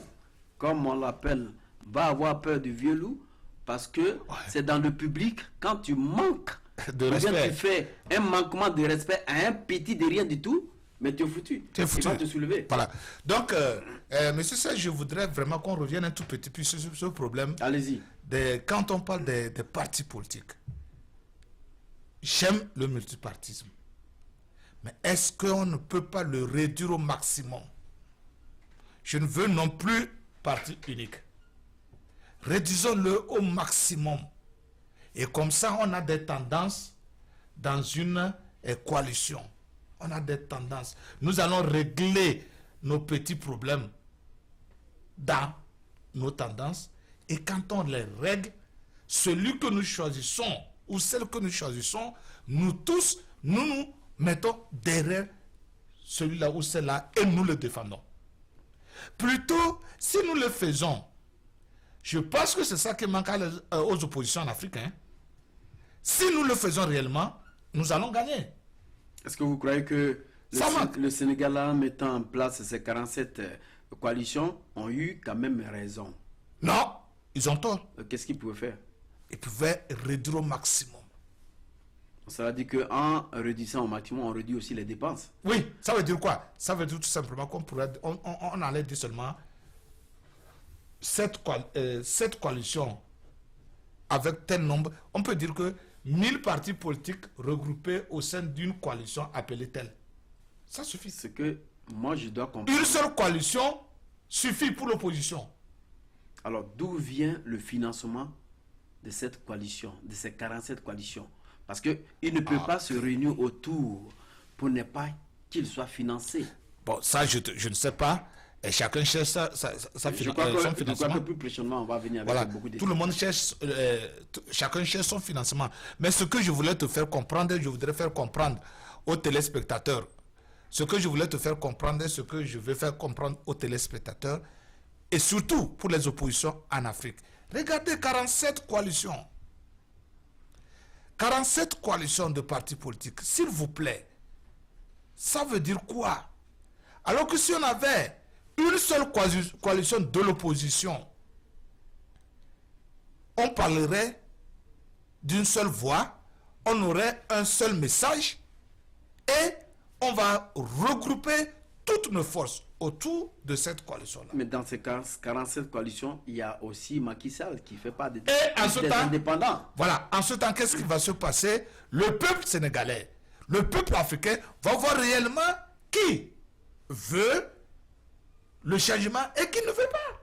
comme on l'appelle, va avoir peur du vieux loup? Parce que c'est dans le public, quand tu manques de respect, tu fais un manquement de respect à un petit de rien du tout, mais tu es foutu. Tu es foutu. Il va te soulever. Voilà. Donc, monsieur Serge, je voudrais vraiment qu'on revienne un tout petit peu sur ce problème. Allez-y. Quand on parle des partis politiques, j'aime le multipartisme. Mais est-ce qu'on ne peut pas le réduire au maximum? Je ne veux non plus parti unique. Réduisons-le au maximum. Et comme ça, on a des tendances dans une coalition. On a des tendances. Nous allons régler nos petits problèmes dans nos tendances. Et quand on les règle, celui que nous choisissons ou celle que nous choisissons, nous tous, nous mettons derrière celui-là ou celle-là et nous le défendons. Plutôt, si nous le faisons, je pense que c'est ça qui manque aux oppositions en Afrique. Si nous le faisons réellement, nous allons gagner. Est-ce que vous croyez que le Sénégal, en mettant en place ces 47 coalitions, ont eu quand même raison? Non, ils ont tort. Qu'est-ce qu'ils pouvaient faire? Ils pouvaient réduire au maximum. Ça veut dire qu'en réduisant au maximum, on réduit aussi les dépenses. Oui, ça veut dire quoi? Ça veut dire tout simplement on allait dire seulement cette coalition avec tel nombre. On peut dire que 1000 partis politiques regroupés au sein d'une coalition appelée telle. Ça suffit. Ce que moi je dois comprendre. Une seule coalition suffit pour l'opposition. Alors d'où vient le financement de cette coalition, de ces 47 coalitions? Parce qu'il ne peut pas se réunir autour pour ne pas qu'il soit financé. Bon, ça je ne sais pas. Et chacun cherche son financement. Je crois que plus prochainement, on va venir avec beaucoup de... Tout le monde cherche, chacun cherche son financement. Mais ce que je voulais te faire comprendre, je voudrais faire comprendre aux téléspectateurs, ce que je voulais te faire comprendre, ce que je veux faire comprendre aux téléspectateurs, et surtout pour les oppositions en Afrique. Regardez 47 coalitions. 47 coalitions de partis politiques, s'il vous plaît. Ça veut dire quoi? Alors que si on avait une seule coalition de l'opposition, on parlerait d'une seule voix, on aurait un seul message et on va regrouper toutes nos forces autour de cette coalition-là. Mais dans ces 47 coalitions, il y a aussi Macky Sall qui fait pas des indépendants. Voilà, en ce temps, qu'est-ce qui va se passer? Le peuple sénégalais, le peuple africain va voir réellement qui veut le changement et qui ne veut pas.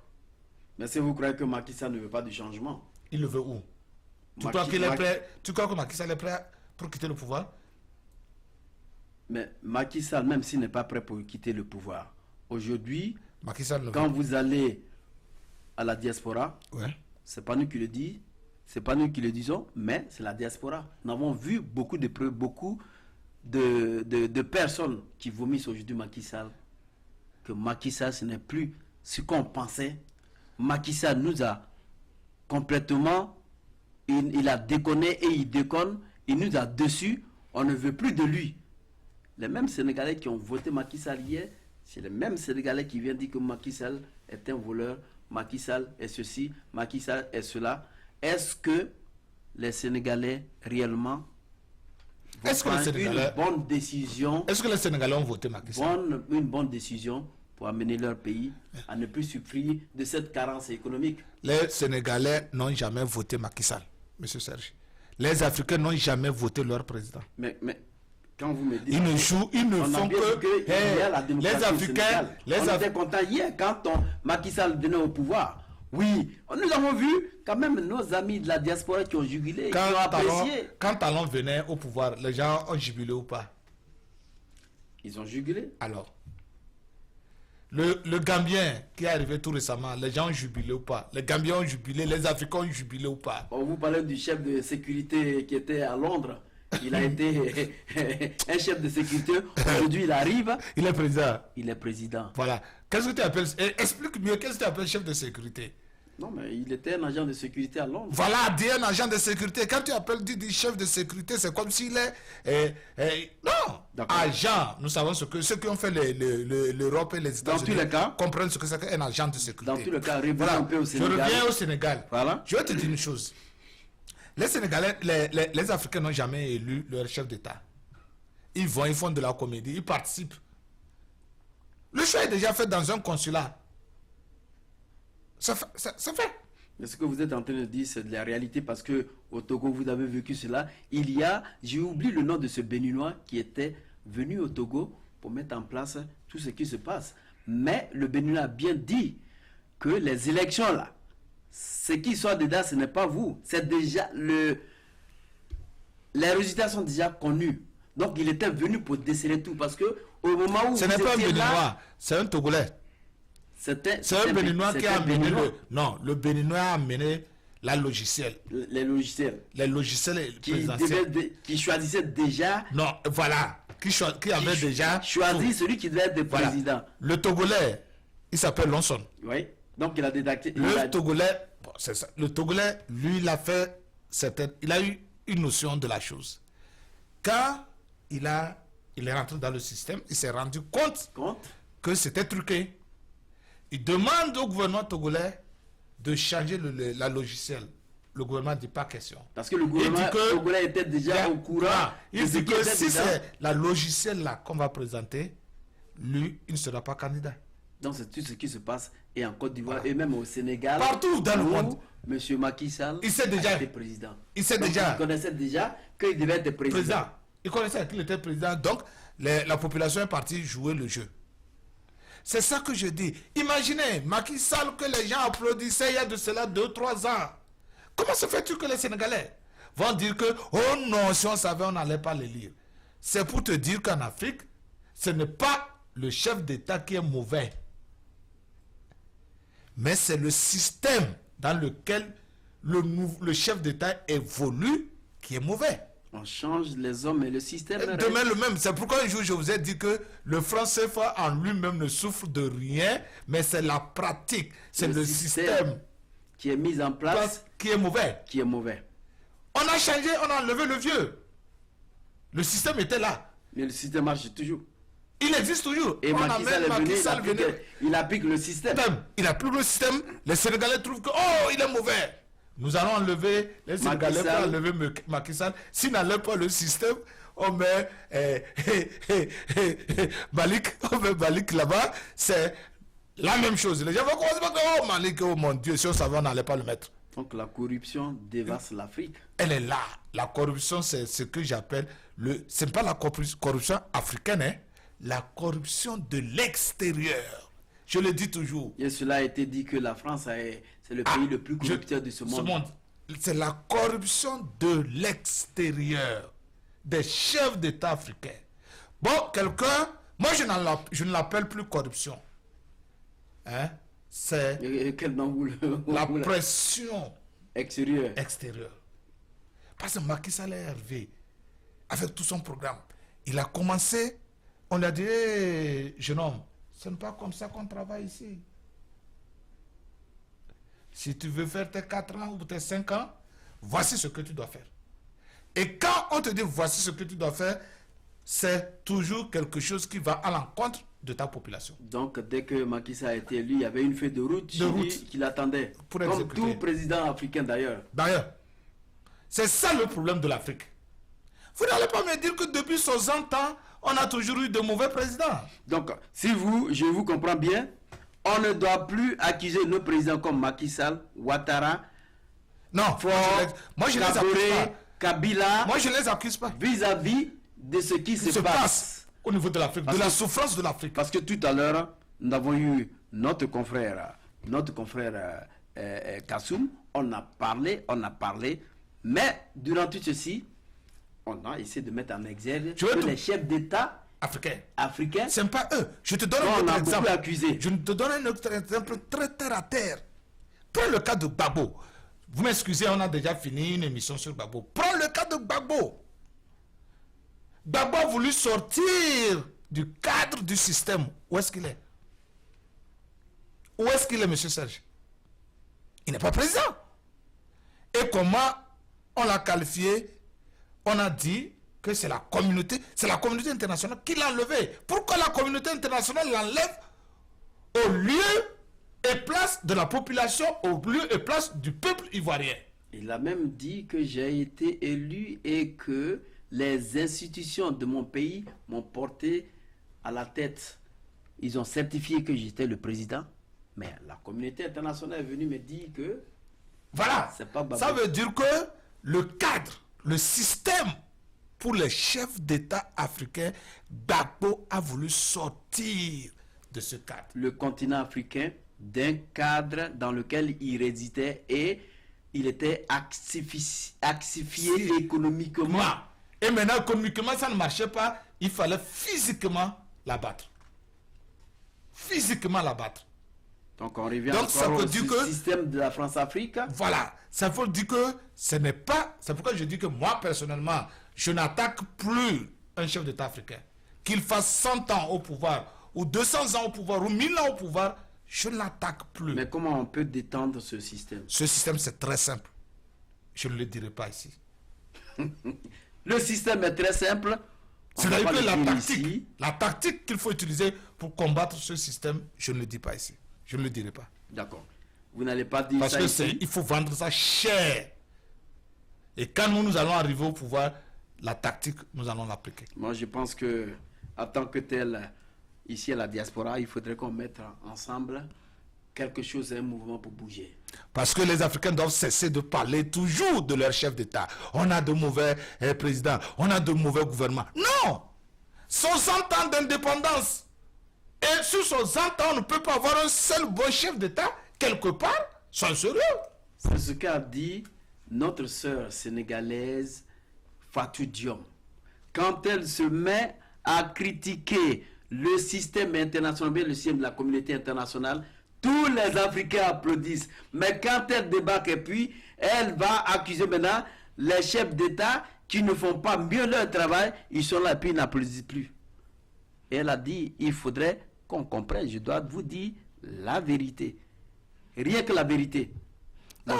Mais si vous croyez que Macky Sall ne veut pas du changement, il le veut où? Tu crois que Macky Sall est prêt pour quitter le pouvoir? Mais Macky Sall, même s'il n'est pas prêt pour quitter le pouvoir, aujourd'hui, quand vous allez à la diaspora, c'est pas nous qui le disons, c'est pas nous qui le disons, mais c'est la diaspora. Nous avons vu beaucoup de personnes qui vomissent aujourd'hui Macky Sall, que Macky Sall, ce n'est plus ce qu'on pensait. Macky Sall nous a complètement, il a déconné et il déconne, il nous a déçus, on ne veut plus de lui. Les mêmes Sénégalais qui ont voté Macky Sall hier, c'est les mêmes Sénégalais qui viennent dire que Macky Sall est un voleur, Macky Sall est ceci, Macky Sall est cela. Est-ce que les Sénégalais réellement vont prendre une bonne décision? Est-ce que les Sénégalais ont voté Macky Sall? Une bonne décision pour amener leur pays à ne plus souffrir de cette carence économique? Les Sénégalais n'ont jamais voté Macky Sall, M. Serge. Les Africains n'ont jamais voté leur président. Mais quand vous me dites... Ils ne font que... les Africains... On était contents hier quand Macky Sall venait au pouvoir. Oui, nous avons vu quand même nos amis de la diaspora qui ont jubilé, qui ont apprécié. Quand Talon venait au pouvoir, les gens ont jubilé ou pas? Ils ont jubilé. Alors, le Gambien qui est arrivé tout récemment, les gens ont jubilé ou pas? Les Gambiens ont jubilé, les Africains ont jubilé ou pas? On vous parlait du chef de sécurité qui était à Londres. Il a été un chef de sécurité. Aujourd'hui, il arrive. Il est président. Il est président. Voilà. Qu'est-ce que tu appelles... Explique mieux, qu'est-ce que tu appelles chef de sécurité? Non, mais il était un agent de sécurité à Londres. Voilà, dis un agent de sécurité. Quand tu appelles dis chef de sécurité, c'est comme s'il est... non, agent. Nous savons ce que ceux qui ont fait l'Europe et les États-Unis comprennent ce que c'est qu'un agent de sécurité. Dans tous les cas, voilà. Un peu au Sénégal. Je reviens au Sénégal. Voilà. Je vais te dire une chose. Les Sénégalais, les Africains n'ont jamais élu leur chef d'État. Ils vont, ils font de la comédie, ils participent. Le choix est déjà fait dans un consulat. Ça fait. Mais ce que vous êtes en train de dire, c'est de la réalité parce que au Togo, vous avez vécu cela. J'ai oublié le nom de ce Béninois qui était venu au Togo pour mettre en place tout ce qui se passe. Mais le Béninois a bien dit que les élections là, ce qui soit dedans, ce n'est pas vous. C'est déjà les résultats sont déjà connus. Donc il était venu pour déceler tout parce que au moment où ce n'est pas un Béninois, c'est un Togolais. C'est un Béninois qui a amené le Béninois a amené la logiciel. Les logiciels. Les logiciels qui choisissaient déjà. Non, voilà. Qui avait déjà choisi celui qui devait être le président. Le Togolais, il s'appelle Lonson. Oui. Donc il a détecté. Togolais, c'est ça. Le Togolais, lui, il a fait il a eu une notion de la chose. Quand il est rentré dans le système, il s'est rendu compte que c'était truqué. Il demande au gouvernement togolais de changer la logiciel. Le gouvernement dit pas question. Parce que le gouvernement togolais était déjà au courant. Il dit que si c'est la logiciel là qu'on va présenter, lui, il ne sera pas candidat. Donc c'est tout ce qui se passe et en Côte d'Ivoire et même au Sénégal. Partout dans le monde. M. Macky Sall était président. Il connaissait déjà qu'il devait être président. Il connaissait qu'il était président. Donc la population est partie jouer le jeu. C'est ça que je dis. Imaginez Macky Sall que les gens applaudissaient il y a de cela 2-3 ans. Comment se fait-il que les Sénégalais vont dire que oh non, si on savait on n'allait pas les lire? C'est pour te dire qu'en Afrique, ce n'est pas le chef d'État qui est mauvais. Mais c'est le système dans lequel le chef d'État évolue qui est mauvais. On change les hommes et le système. Demain le même. C'est pourquoi un jour je vous ai dit que le franc CFA en lui-même ne souffre de rien, mais c'est la pratique, c'est le système qui est mis en place qui est mauvais. On a changé, on a enlevé le vieux. Le système était là. Mais le système marche toujours. Il existe toujours. Et Macky Sall il applique le système. Il applique le système. Les Sénégalais trouvent que oh, il est mauvais. Nous allons enlever les Sénégalais pour enlever Macky Sall. S'il n'enlève pas le système, on met Malik là-bas. C'est la même chose. Les gens vont commencer par dire oh Malik, oh mon Dieu, si on savait, on n'allait pas le mettre. Donc la corruption dévaste l'Afrique. Elle est là. La corruption, c'est ce que j'appelle ce n'est pas la corruption africaine, hein? La corruption de l'extérieur. Je le dis toujours. Et cela a été dit que la France c'est le pays le plus corrupteur de ce monde. C'est la corruption de l'extérieur, des chefs d'État africains. Bon, quelqu'un, moi je ne l'appelle plus corruption. Hein? C'est la pression extérieure. Parce que Macky Sall est arrivé avec tout son programme. Il a commencé, on lui a dit, hey, jeune homme, ce n'est pas comme ça qu'on travaille ici. Si tu veux faire tes 4 ans ou tes 5 ans, voici ce que tu dois faire. Et quand on te dit voici ce que tu dois faire, c'est toujours quelque chose qui va à l'encontre de ta population. Donc, dès que Macky Sall a été élu, il y avait une feuille de route, qui l'attendait. Pour Comme exécuter. tout président africain d'ailleurs. D'ailleurs, c'est ça le problème de l'Afrique. Vous n'allez pas me dire que depuis 60 ans, on a toujours eu de mauvais présidents. Donc, si je vous comprends bien, on ne doit plus accuser nos présidents comme Macky Sall, Ouattara, Non, moi je les accuse pas. Kabila, Moi je les accuse pas. vis-à-vis de ce qui se passe au niveau de l'Afrique, de la souffrance de l'Afrique. Parce que tout à l'heure, nous avons eu notre confrère Kassoum, on a parlé, mais durant tout ceci, on a essayé de mettre en exergue que les chefs d'État africains, c'est pas eux. Je te donne un autre exemple. Je te donne un autre exemple très terre à terre. Prends le cas de Gbagbo. Vous m'excusez, on a déjà fini une émission sur Gbagbo. Prends le cas de Gbagbo. Gbagbo a voulu sortir du cadre du système. Où est-ce qu'il est? Où est-ce qu'il est, monsieur Serge? Il n'est pas président. Et comment on l'a qualifié? On a dit que c'est la communauté internationale qui l'a enlevé. Pourquoi la communauté internationale l'enlève au lieu et place de la population, au lieu et place du peuple ivoirien? Il a même dit que j'ai été élu et que les institutions de mon pays m'ont porté à la tête. Ils ont certifié que j'étais le président, mais la communauté internationale est venue me dire que... Voilà, c'est pas ça veut dire que le cadre, le système pour les chefs d'État africains, Gbagbo a voulu sortir de ce cadre. Le continent africain, d'un cadre dans lequel il résidait et il était axifié économiquement. Et maintenant, économiquement, ça ne marchait pas. Il fallait physiquement l'abattre. Physiquement l'abattre. Donc on revient encore au système de la France-Afrique. Voilà. Ça veut dire que ce n'est pas... C'est pourquoi je dis que moi, personnellement, je n'attaque plus un chef d'État africain. Qu'il fasse 100 ans au pouvoir, ou 200 ans au pouvoir, ou 1000 ans au pouvoir, je ne l'attaque plus. Mais comment on peut détendre ce système? Ce système, c'est très simple. Je ne le dirai pas ici. Le système est très simple. C'est-à-dire que la tactique qu'il faut utiliser pour combattre ce système, je ne le dis pas ici. Je ne le dirai pas. D'accord. Vous n'allez pas dire ça ici. Parce qu'il faut vendre ça cher. Et quand nous allons arriver au pouvoir, la tactique, nous allons l'appliquer. Moi, je pense que, en tant que tel, ici à la diaspora, il faudrait qu'on mette ensemble quelque chose, un mouvement pour bouger. Parce que les Africains doivent cesser de parler toujours de leur chef d'État. On a de mauvais présidents, on a de mauvais gouvernements. Non! 60 ans d'indépendance. Et sur 60 ans, on ne peut pas avoir un seul bon chef d'État quelque part. Sois sérieux. C'est ce qu'a dit notre sœur sénégalaise Fatou Diom. Quand elle se met à critiquer le système international, bien le système de la communauté internationale, tous les Africains applaudissent. Mais quand elle débarque et puis, elle va accuser maintenant les chefs d'État qui ne font pas mieux leur travail, ils sont là et puis ils n'applaudissent plus. Et elle a dit, il faudrait qu'on comprenne, je dois vous dire la vérité. Rien que la vérité. Non,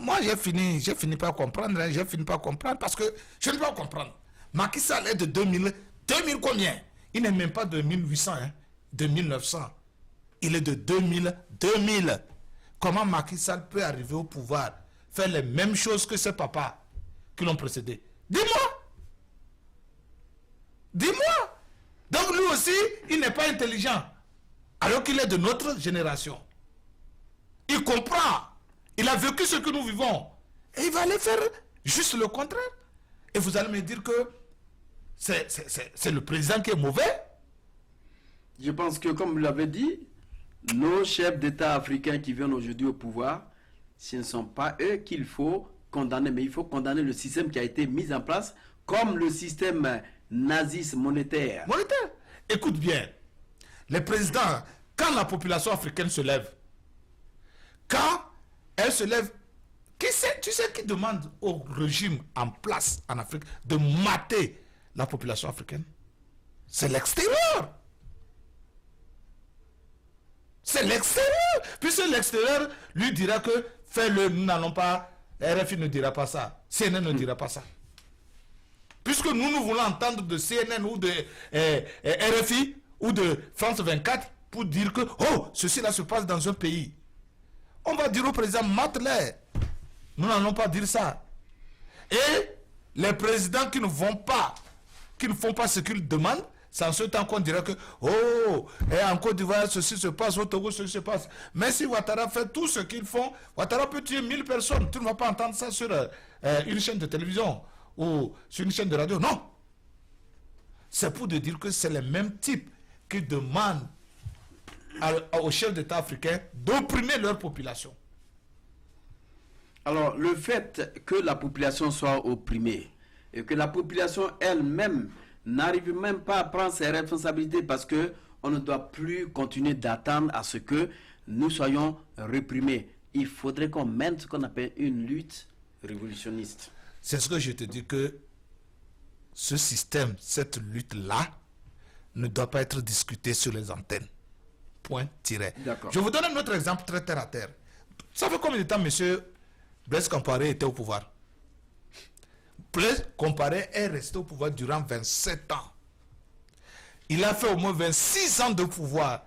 moi j'ai fini par comprendre, j'ai fini par comprendre parce que je ne peux pas comprendre. Macky Sall est de 2000 combien? Il n'est même pas de 1800, hein, de 1900. Il est de 2000. Comment Macky Sall peut arriver au pouvoir, faire les mêmes choses que ses papas qui l'ont précédé? Dis-moi. Donc lui aussi, il n'est pas intelligent. Alors qu'il est de notre génération. Il comprend. Il a vécu ce que nous vivons. Et il va aller faire juste le contraire. Et vous allez me dire que c'est le président qui est mauvais? Je pense que, comme vous l'avez dit, nos chefs d'État africains qui viennent aujourd'hui au pouvoir, ce ne sont pas eux qu'il faut condamner, mais il faut condamner le système qui a été mis en place, comme le système naziste monétaire. Écoute bien, les présidents, quand la population africaine se lève, quand elle se lève, tu sais qui demande au régime en place en Afrique de mater la population africaine? C'est l'extérieur. C'est l'extérieur. Puisque l'extérieur lui dira que fais-le, nous n'allons pas, RFI ne dira pas ça, CNN ne dira pas ça. Puisque nous voulons entendre de CNN ou de RFI, ou de France 24 pour dire que, oh, ceci là se passe dans un pays. On va dire au président, mate-les. Nous n'allons pas dire ça. Et les présidents qui ne font pas ce qu'ils demandent, c'est en ce temps qu'on dirait que, oh, et en Côte d'Ivoire, ceci se passe, au Togo, ceci se passe. Mais si Ouattara fait tout ce qu'ils font, Ouattara peut tuer 1000 personnes. Tu ne vas pas entendre ça sur une chaîne de télévision ou sur une chaîne de radio. Non. C'est pour te dire que c'est les mêmes types qui demandent aux chefs d'État africains d'opprimer leur population. Alors, le fait que la population soit opprimée et que la population elle-même n'arrive même pas à prendre ses responsabilités parce que on ne doit plus continuer d'attendre à ce que nous soyons réprimés. Il faudrait qu'on mène ce qu'on appelle une lutte révolutionniste. C'est ce que je te dis, que ce système, cette lutte-là, ne doit pas être discutée sur les antennes. Point tiré. Je vous donne un autre exemple très terre à terre. Ça fait combien de temps, monsieur Blaise Compaoré était au pouvoir? Blaise Compaoré est resté au pouvoir durant 27 ans. Il a fait au moins 26 ans de pouvoir.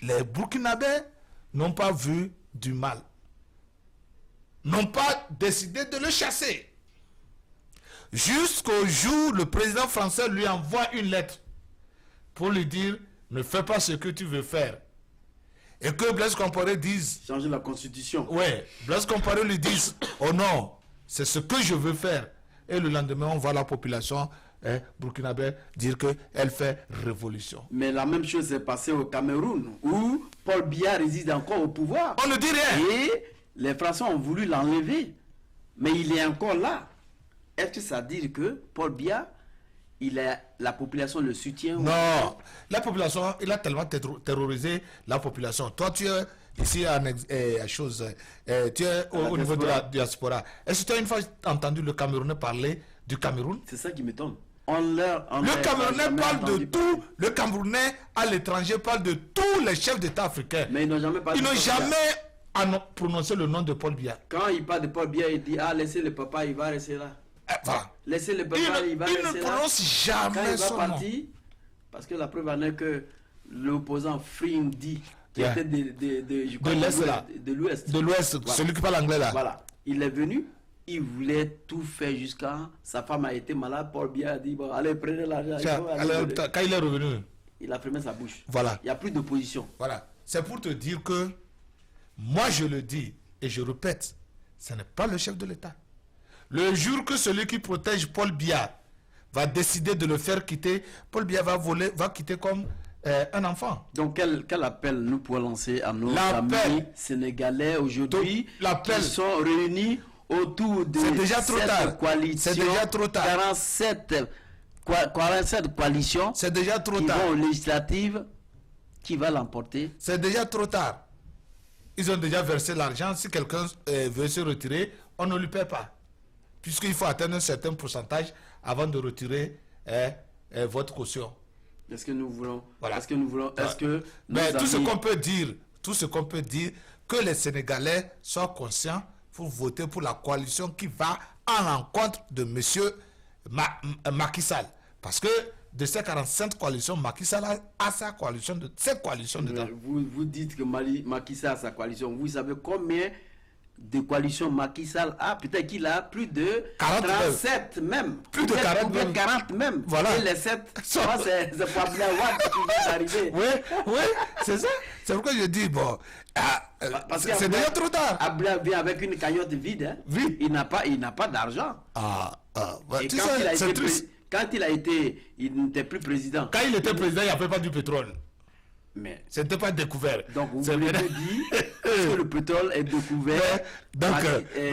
Les Burkinabés n'ont pas vu du mal. N'ont pas décidé de le chasser. Jusqu'au jour où le président français lui envoie une lettre pour lui dire, ne fais pas ce que tu veux faire. Et que Blaise Compaoré dise... Changer la constitution. Oui, Blaise Compaoré lui dise, oh non, c'est ce que je veux faire. Et le lendemain, on voit la population burkinabé dire qu'elle fait révolution. Mais la même chose s'est passée au Cameroun, où Paul Biya réside encore au pouvoir. On ne dit rien. Et les Français ont voulu l'enlever. Mais il est encore là. Est-ce que ça veut dire que Paul Biya, la population le soutient? Non, la population, il a tellement terrorisé la population. Toi, tu es ici tu es au niveau de la diaspora. Est-ce que tu as une fois entendu le Camerounais parler du Cameroun? C'est ça qui m'étonne. Le Camerounais parle de tout. Le Camerounais à l'étranger parle de tous les chefs d'État africains. Mais ils n'ont jamais parlé. Ils n'ont jamais prononcé le nom de Paul Biya. Quand il parle de Paul Biya, il dit, ah, laissez le papa, il va rester là. Voilà. Laissez le papa, il va rester là. Il ne prononce jamais quand il va son partir, nom. parce que la preuve en est que l'opposant Frindi, qui était de l'Ouest. De l'Ouest, voilà. Celui qui parle anglais là. Voilà. Il est venu, il voulait tout faire jusqu'à... Sa femme a été malade, Paul Biya a dit, bon, allez, prenez l'argent. Quand il est revenu, il a fermé sa bouche. Voilà. Il n'y a plus d'opposition. Voilà. C'est pour te dire que, moi je le dis, et je répète, ce n'est pas le chef de l'État. Le jour que celui qui protège Paul Biya va décider de le faire quitter, Paul Biya va quitter comme un enfant. Donc quel appel nous pouvons lancer à nos amis sénégalais aujourd'hui qui sont réunis autour de cette coalition? C'est déjà trop tard. 47 coalitions. C'est déjà trop tard. Qui vont aux législatives. Qui va l'emporter? C'est déjà trop tard. Ils ont déjà versé l'argent. Si quelqu'un veut se retirer, on ne lui paie pas. Puisqu'il faut atteindre un certain pourcentage avant de retirer votre caution. Est-ce que nous voulons... Voilà. Mais tout ce qu'on peut dire, que les Sénégalais soient conscients pour voter pour la coalition qui va en rencontre de M. Macky Sall. Parce que de ces 45 coalitions, Macky Sall a sa coalition, cette coalition dedans. Vous dites que Macky Sall a sa coalition. Vous savez combien de coalitions Macky Sall a? Peut-être qu'il a plus de 37 même. Plus de 40 même. Voilà. Et les 7, c'est Fabien Wade qui vient d'arriver. Oui, c'est ça. C'est pourquoi je dis, bon, c'est déjà trop tard. Abla vient avec une cagnotte vide. Hein. Vide. Il n'a pas d'argent. Ouais, et il n'était plus président. Quand il était président, il n'y avait pas du pétrole. Mais ce n'était pas découvert. Donc vous voulez dire que le pétrole est découvert. Donc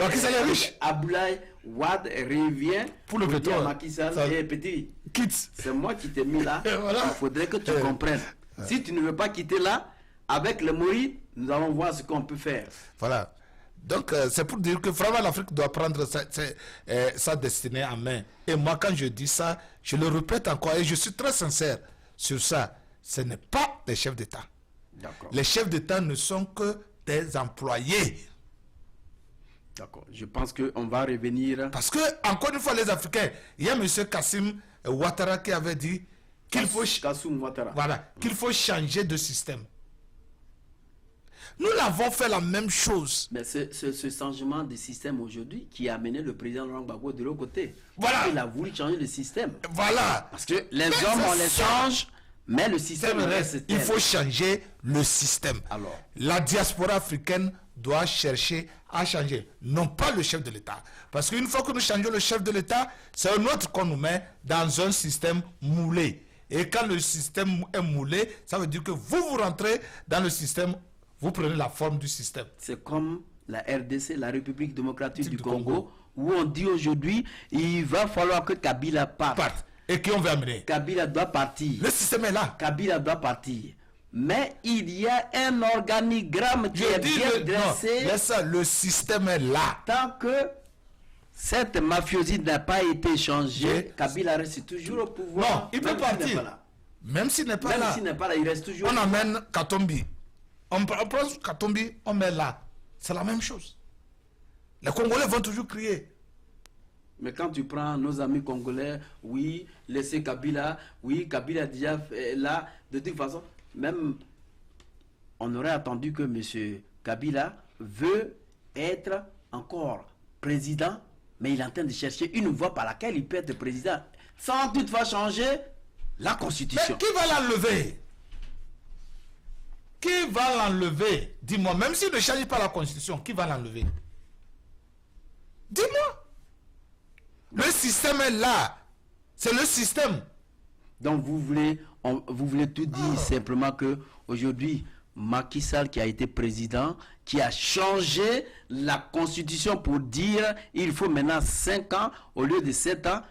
Macky Sall est riche. Abdoulaye Wade revient pour le pétrole. Macky Sall et petit. Quitte. C'est moi qui t'ai mis là. Voilà. Il faudrait que tu comprennes. Si tu ne veux pas quitter là, avec le Moïse, nous allons voir ce qu'on peut faire. Voilà. Donc c'est pour dire que vraiment l'Afrique doit prendre sa destinée en main. Et moi quand je dis ça, je le répète encore et je suis très sincère sur ça. Ce n'est pas les chefs d'État. Les chefs d'État ne sont que des employés. D'accord. Je pense qu'on va revenir... Parce que, encore une fois, les Africains, il y a M. Kassim Ouattara qui avait dit qu'il faut, Kassoum Ouattara. voilà, qu'il faut changer de système. Nous l'avons fait la même chose. Mais ce changement de système aujourd'hui qui a amené le président Laurent Gbagbo de l'autre côté. Voilà. Il a voulu changer le système. Voilà. Parce que les hommes, on les change, mais le système reste Il tel. faut changer le système. Alors. La diaspora africaine doit chercher à changer, non pas le chef de l'État. Parce qu'une fois que nous changeons le chef de l'État, c'est un autre qu'on nous met dans un système moulé. Et quand le système est moulé, ça veut dire que vous rentrez dans le système, vous prenez la forme du système. C'est comme la RDC, la République démocratique du Congo, où on dit aujourd'hui, il va falloir que Kabila parte. Et qui on veut amener? Kabila doit partir. Le système est là. Kabila doit partir. Mais il y a un organigramme qui est bien dressé. Non, ça, le système est là. Tant que cette mafiosie n'a pas été changée, Kabila reste toujours au pouvoir. Non, il peut partir. Même s'il n'est pas là. Même s'il n'est pas là, il reste toujours. On amène Katombi. On prend Katombi, on met là. C'est la même chose. Les Congolais vont toujours crier. Mais quand tu prends nos amis congolais, oui, laissez Kabila, oui, Kabila déjà là, de toute façon, même on aurait attendu que M. Kabila veut être encore président, mais il est en train de chercher une voie par laquelle il peut être président, sans toutefois changer la constitution. Mais qui va l'enlever? Qui va l'enlever? Dis-moi, même s'il ne change pas la constitution, qui va l'enlever? Dis-moi. Le système est là. C'est le système. Donc vous voulez tout dire simplement que aujourd'hui Macky Sall qui a été président, qui a changé la constitution pour dire il faut maintenant 5 ans au lieu de 7 ans.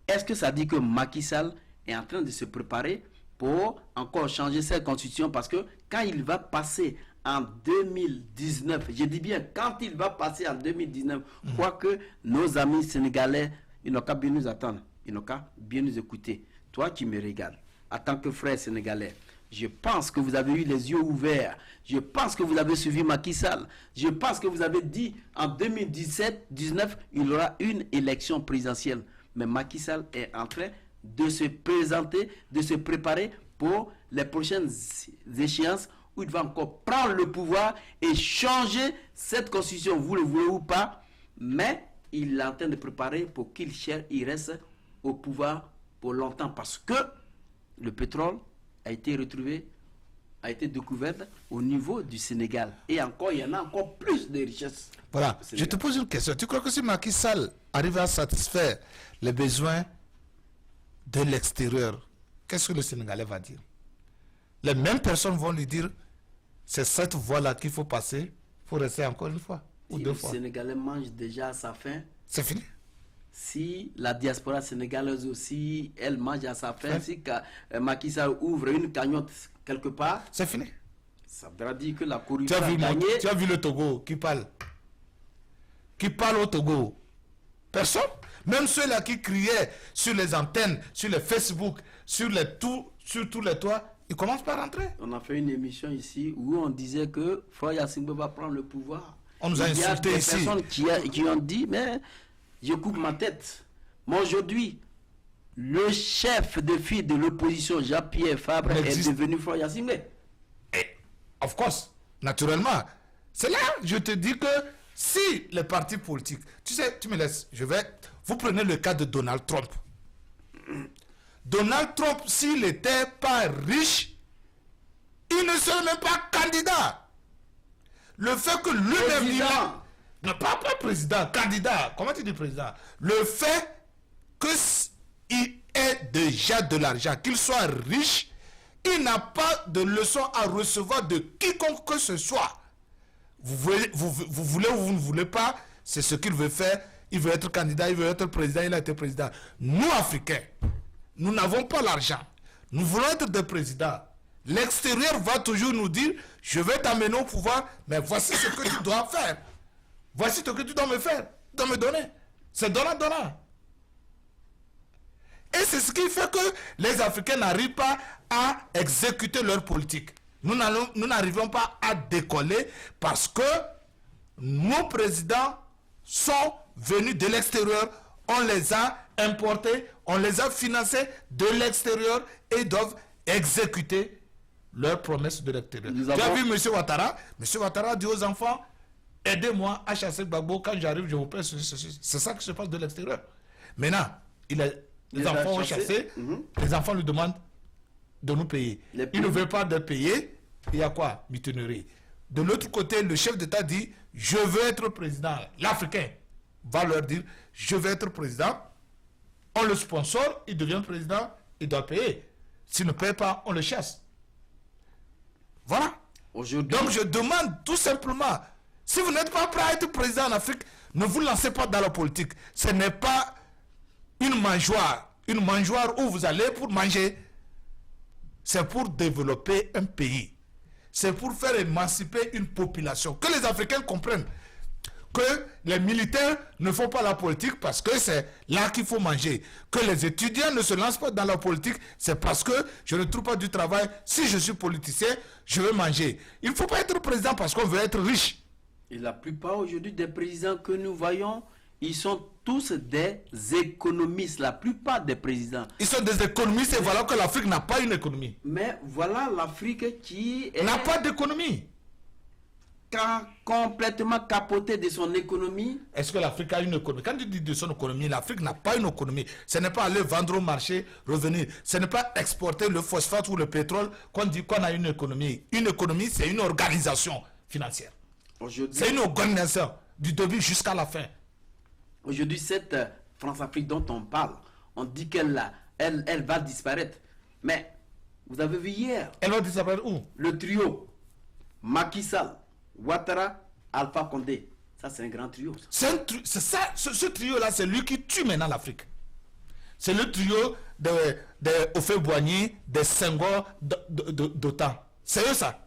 Est-ce que ça dit que Macky Sall est en train de se préparer pour encore changer cette constitution? Parce que quand il va passer en 2019, je dis bien quand il va passer en 2019, quoique nos amis sénégalais, ils n'ont qu'à bien nous attendre, ils n'ont qu'à bien nous écouter. Toi qui me regardes, en tant que frère sénégalais, je pense que vous avez eu les yeux ouverts. Je pense que vous avez suivi Macky Sall. Je pense que vous avez dit en 2017-19, il y aura une élection présidentielle. Mais Macky Sall est en train de se présenter, de se préparer pour les prochaines échéances où il va encore prendre le pouvoir et changer cette constitution, vous le voulez ou pas, mais il est en train de préparer pour qu'il reste au pouvoir pour longtemps parce que le pétrole a été retrouvé, a été découvert au niveau du Sénégal. Et encore, il y en a encore plus de richesses. Voilà, je te pose une question. Tu crois que si Macky Sall arrive à satisfaire les besoins de l'extérieur, qu'est-ce que le Sénégalais va dire? Les mêmes personnes vont lui dire c'est cette voie-là qu'il faut passer pour rester encore une fois ou deux fois. Si le Sénégalais mange déjà à sa faim, c'est fini. Si la diaspora sénégalaise aussi, elle mange à sa faim, si Macky Sall ouvre une cagnotte quelque part, c'est fini. Ça voudra dire que la corruption a gagné. Tu as vu le Togo qui parle? Qui parle au Togo? Personne. Même ceux-là qui criaient sur les antennes, sur les Facebook, sur tous les toits, ils commencent par rentrer. On a fait une émission ici où on disait que Faure Gnassingbé va prendre le pouvoir. On nous a insultés ici. Il y a des personnes qui ont dit, mais je coupe ma tête. Mais aujourd'hui, le chef de file de l'opposition, Jean-Pierre Fabre, est devenu Faure Gnassingbé. Of course, naturellement. C'est là, je te dis que si les partis politiques, tu sais, tu me laisses, vous prenez le cas de Donald Trump. Donald Trump, s'il n'était pas riche, il ne serait même pas candidat. Le fait que lui-même... Non, pas président, candidat. Comment tu dis président? Le fait qu'il ait déjà de l'argent, qu'il soit riche, il n'a pas de leçon à recevoir de quiconque que ce soit. Vous voulez ou vous ne voulez pas, c'est ce qu'il veut faire. Il veut être candidat, il veut être président, il a été président. Nous, Africains, nous n'avons pas l'argent. Nous voulons être des présidents. L'extérieur va toujours nous dire, je vais t'amener au pouvoir, mais voici ce que tu dois faire. Voici ce que tu dois me faire, tu dois me donner. C'est donnant. Et c'est ce qui fait que les Africains n'arrivent pas à exécuter leur politique. Nous n'arrivons pas à décoller parce que nos présidents sont venus de l'extérieur, on les a importés, on les a financés de l'extérieur et doivent exécuter leurs promesses de l'extérieur. Tu as vu M. Ouattara? M. Ouattara dit aux enfants, aidez-moi à chasser Gbagbo, quand j'arrive, je vous paie ceci. C'est ça qui se passe de l'extérieur. Maintenant, les enfants ont chassé, les enfants lui demandent de nous payer. Il ne veut pas de payer, il y a quoi? Mutinerie. De l'autre côté, le chef d'État dit, je veux être président. L'Africain va leur dire, je veux être président. On le sponsor, il devient président, il doit payer. S'il ne paye pas, on le chasse. Voilà. Donc je demande tout simplement, si vous n'êtes pas prêt à être président en Afrique, ne vous lancez pas dans la politique. Ce n'est pas une mangeoire où vous allez pour manger. C'est pour développer un pays. C'est pour faire émanciper une population. Que les Africains comprennent que les militaires ne font pas la politique parce que c'est là qu'il faut manger. Que les étudiants ne se lancent pas dans la politique, c'est parce que je ne trouve pas du travail. Si je suis politicien, je veux manger. Il ne faut pas être président parce qu'on veut être riche. Et la plupart aujourd'hui des présidents que nous voyons, ils sont tous des économistes. La plupart des présidents. Ils sont des économistes et voilà que l'Afrique n'a pas une économie. Mais voilà l'Afrique qui n'a pas d'économie. Complètement capotée de son économie. Est-ce que l'Afrique a une économie? Quand tu dis de son économie, l'Afrique n'a pas une économie. Ce n'est pas aller vendre au marché, revenir. Ce n'est pas exporter le phosphate ou le pétrole qu'on dit qu'on a une économie. Une économie, c'est une organisation financière. C'est une organisation du début jusqu'à la fin. Aujourd'hui, cette France-Afrique dont on parle, on dit qu'elle va disparaître. Mais vous avez vu hier. Elle va disparaître où? Le trio Macky Sall, Ouattara, Alpha Condé. Ça, c'est un grand trio. Ce trio-là, c'est lui qui tue maintenant l'Afrique. C'est le trio de Houphouët-Boigny, de Senghor, d'OTAN. C'est eux ça.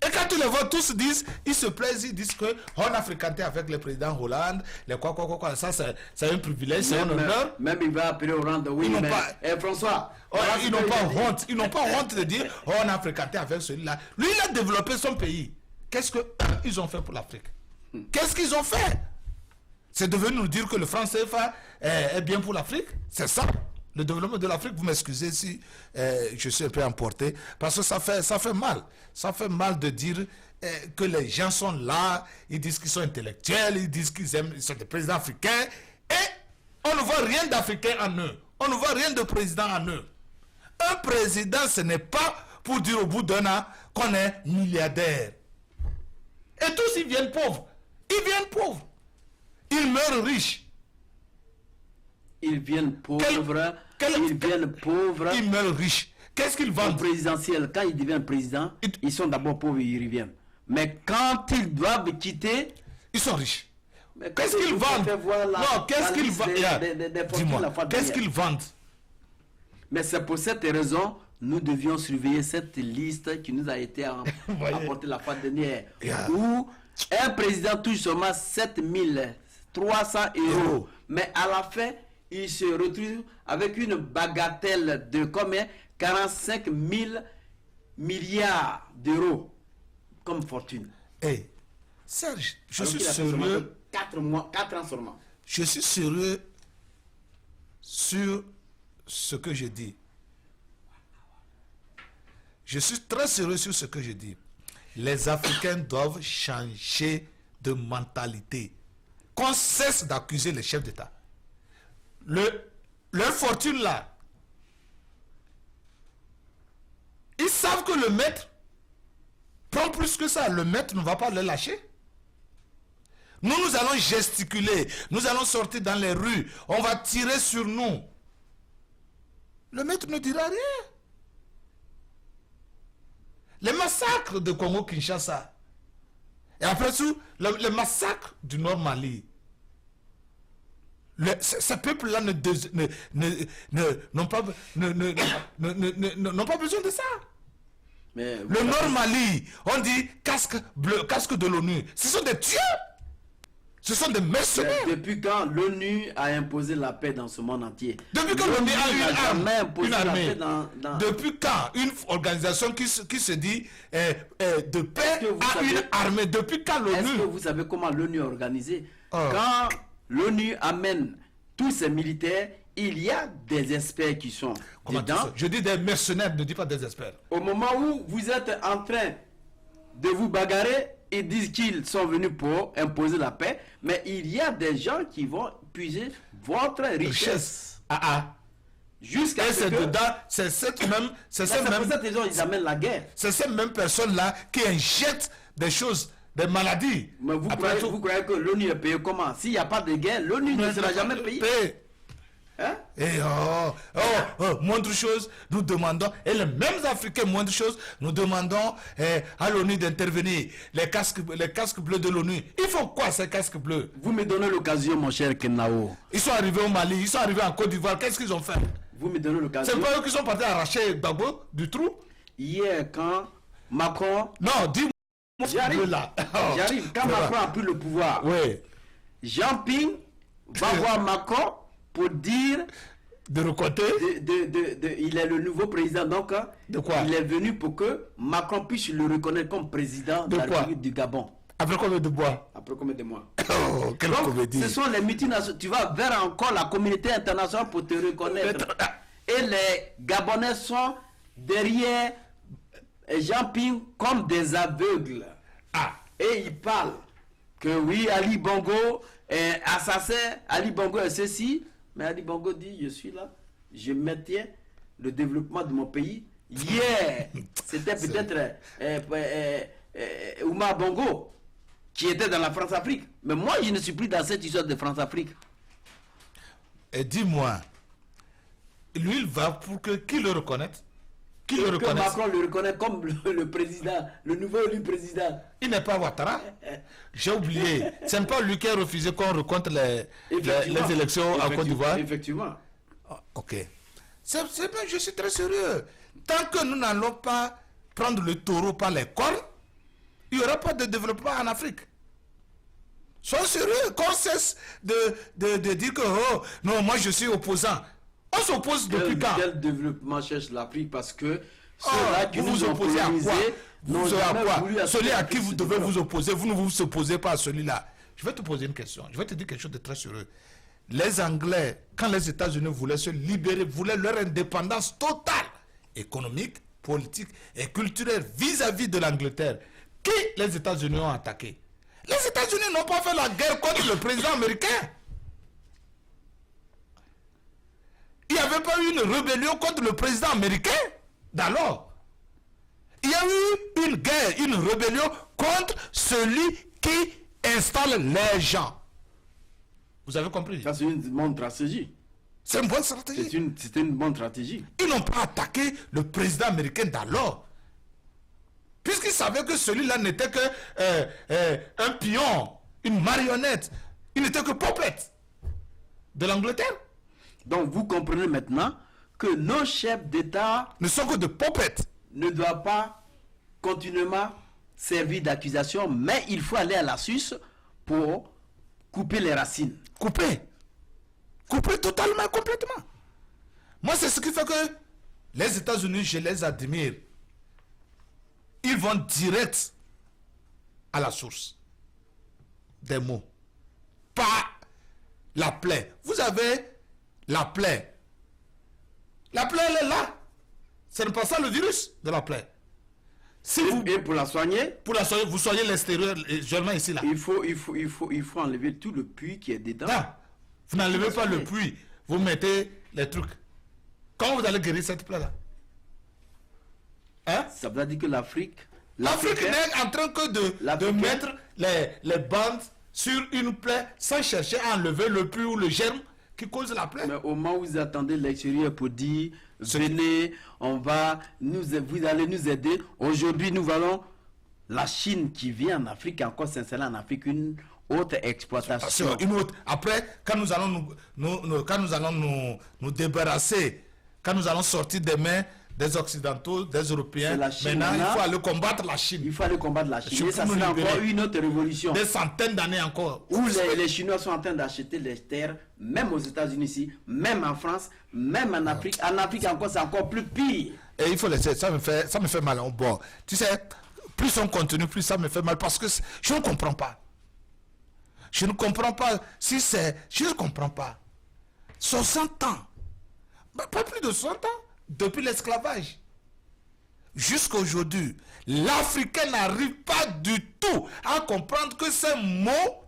Et quand tu les vois tous disent, ils se plaisent, ils disent qu'on a fréquenté avec le président Hollande, les quoi, ça c'est un privilège, c'est un honneur. Même il va appeler Hollande, oui, ils mais pas, François. Ils n'ont pas honte, ils n'ont pas honte de dire, on a fréquenté avec celui-là. Lui, il a développé son pays. Qu'est-ce qu'ils ont fait pour l'Afrique? Qu'est-ce qu'ils ont fait? C'est de venir nous dire que le franc CFA est bien pour l'Afrique? C'est ça. Le développement de l'Afrique, vous m'excusez si je suis un peu emporté, parce que ça fait mal. Ça fait mal de dire que les gens sont là, ils disent qu'ils sont intellectuels, ils disent qu'ils sont des présidents africains, et on ne voit rien d'africain en eux. On ne voit rien de président en eux. Un président, ce n'est pas pour dire au bout d'un an qu'on est milliardaire. Et tous, ils viennent pauvres. Ils viennent pauvres. Ils meurent riches. Ils viennent pauvres, ils meurent riches. Qu'est-ce qu'ils vendent? Présidentiel, quand ils deviennent présidents, ils sont d'abord pauvres et ils reviennent. Mais quand ils doivent quitter, ils sont riches. Qu'est-ce qu'ils vendent? Non, qu'est-ce qu'ils vendent? Dis-moi, qu'est-ce qu'ils vendent? Mais c'est pour cette raison, nous devions surveiller cette liste qui nous a été apportée la fois dernière. Où un président touche seulement 7300 €. Mais à la fin, il se retrouve avec une bagatelle de combien? 45 000 milliards d'euros comme fortune. Hey, Serge, je suis sérieux. 4 ans seulement. Je suis sérieux sur ce que je dis. Je suis très sérieux sur ce que je dis. Les Africains doivent changer de mentalité. Qu'on cesse d'accuser les chefs d'État. Leur fortune là, ils savent que le maître prend plus que ça. Le maître ne va pas le lâcher. Nous allons gesticuler, nous allons sortir dans les rues, on va tirer sur nous. Le maître ne dira rien. Les massacres de Congo-Kinshasa, et après tout, le massacre du Nord Mali, ces peuples-là n'ont pas besoin de ça. Mais le Nord Mali, on dit casque bleu, casque de l'ONU. Ce sont des tueurs. Ce sont des mercenaires. Depuis quand l'ONU a imposé la paix dans ce monde entier? Depuis quand l'ONU a une armée? Depuis quand une organisation qui se dit de paix a une armée? Depuis quand l'ONU? Est-ce que vous savez comment l'ONU est organisée? Quand l'ONU amène tous ses militaires, il y a des experts qui sont dedans. Je dis des mercenaires, ne dis pas des experts. Au moment où vous êtes en train de vous bagarrer, ils disent qu'ils sont venus pour imposer la paix, mais il y a des gens qui vont puiser votre richesse. Jusqu'à et ce que... c'est cette même... C'est pour cette raison ils amènent la guerre. C'est ces mêmes personnes-là qui injectent des choses, des maladies. Mais vous croyez que l'ONU est payée comment? S'il n'y a pas de guerre, l'ONU ne sera jamais payée. Hein? Et moindre chose, nous demandons, et les mêmes Africains, moindre chose, nous demandons à l'ONU d'intervenir. Les casques bleus de l'ONU, ils font quoi ces casques bleus? Vous me donnez l'occasion, mon cher Kenao. Ils sont arrivés au Mali, ils sont arrivés en Côte d'Ivoire, qu'est-ce qu'ils ont fait? Vous me donnez l'occasion. C'est pas eux qui sont partis arracher Gbagbo du trou? Hier, quand Macron... Non, dis-moi. J'arrive. J'arrive. Quand Macron a pris le pouvoir, oui. Jean Ping va voir Macron pour dire... De recompter? Il est le nouveau président, donc de quoi? Il est venu pour que Macron puisse le reconnaître comme président de la République du Gabon. Après combien de mois? Après combien de mois? Oh, quelle comédie! Ce sont les multinationales. Tu vas vers encore la communauté internationale pour te reconnaître. Et les Gabonais sont derrière Jean Ping comme des aveugles. Et ils parlent que oui, Ali Bongo est assassin, Ali Bongo est ceci. Mais Ali Bongo dit, je suis là, je maintiens le développement de mon pays. Hier, c'était peut-être Oumar Bongo qui était dans la France-Afrique. Mais moi, je ne suis plus dans cette histoire de France-Afrique. Et dis-moi, lui, il va pour que qui le reconnaisse? Qui le Que reconnaisse? Macron le reconnaît comme le président, le nouveau élu président. Il n'est pas Ouattara. J'ai oublié. C'est pas lui qui a refusé qu'on recompte les élections en Côte d'Ivoire. Effectivement. Ok. C'est bien, je suis très sérieux. Tant que nous n'allons pas prendre le taureau par les cornes, il n'y aura pas de développement en Afrique. Sois sérieux, qu'on cesse de dire que oh, non, moi je suis opposant. On s'oppose depuis quand? Quel développement cherche l'Afrique? Parce que ceux-là qui vous opposez à quoi? Celui à qui vous devez vous opposer, vous ne vous opposez pas à celui-là. Je vais te poser une question. Je vais te dire quelque chose de très sérieux. Les Anglais, quand les États-Unis voulaient se libérer, voulaient leur indépendance totale, économique, politique et culturelle vis-à-vis de l'Angleterre, qui les États-Unis ont attaqué? Les États-Unis n'ont pas fait la guerre contre le président américain. Il n'y avait pas eu une rébellion contre le président américain d'alors. Il y a eu une guerre, une rébellion contre celui qui installe les gens. Vous avez compris? Ça, c'est une bonne stratégie. C'est une bonne stratégie. C'était une bonne stratégie. Ils n'ont pas attaqué le président américain d'alors. Puisqu'ils savaient que celui-là n'était que un pion, une marionnette. Il n'était que puppet de l'Angleterre. Donc vous comprenez maintenant que nos chefs d'État ne sont que de puppets. Ne doivent pas continuellement servir d'accusation, mais il faut aller à la Suisse pour couper les racines. Couper totalement, complètement. Moi, c'est ce qui fait que les États-Unis, je les admire. Ils vont direct à la source des mots. Pas la plaie. Vous avez la plaie. La plaie, elle est là. Ce n'est pas ça le virus de la plaie. Si vous, et pour la soigner, vous soignez l'extérieur, généralement ici là. Il faut enlever tout le puits qui est dedans. Non, vous n'enlevez pas le puits. Vous mettez les trucs. Comment vous allez guérir cette plaie là? Hein? Ça veut dire que l'Afrique n'est en train que de mettre les bandes sur une plaie sans chercher à enlever le puits ou le germe qui cause la plaie. Mais au moment où vous attendez l'extérieur pour dire venez, vous allez nous aider. Aujourd'hui, nous allons la Chine qui vient en Afrique, encore s'installer en Afrique, une autre exploitation. Une autre. Après, quand nous allons nous débarrasser, quand nous allons sortir des mains des Occidentaux, des Européens, maintenant il faut aller combattre la Chine. Il faut aller combattre la Chine. Et ça sera encore une autre révolution. Des centaines d'années encore. Où les Chinois sont en train d'acheter les terres, même aux États-Unis ici, même en France, même en Afrique. En Afrique encore, c'est encore plus pire. Et il faut laisser, ça me fait mal. Bon, tu sais, plus on continue, plus ça me fait mal parce que je ne comprends pas. Je ne comprends pas. Si c'est... Je ne comprends pas. 60 ans. Pas plus de 60 ans. Depuis l'esclavage. Jusqu'à aujourd'hui, l'Africain n'arrive pas du tout à comprendre que ces mots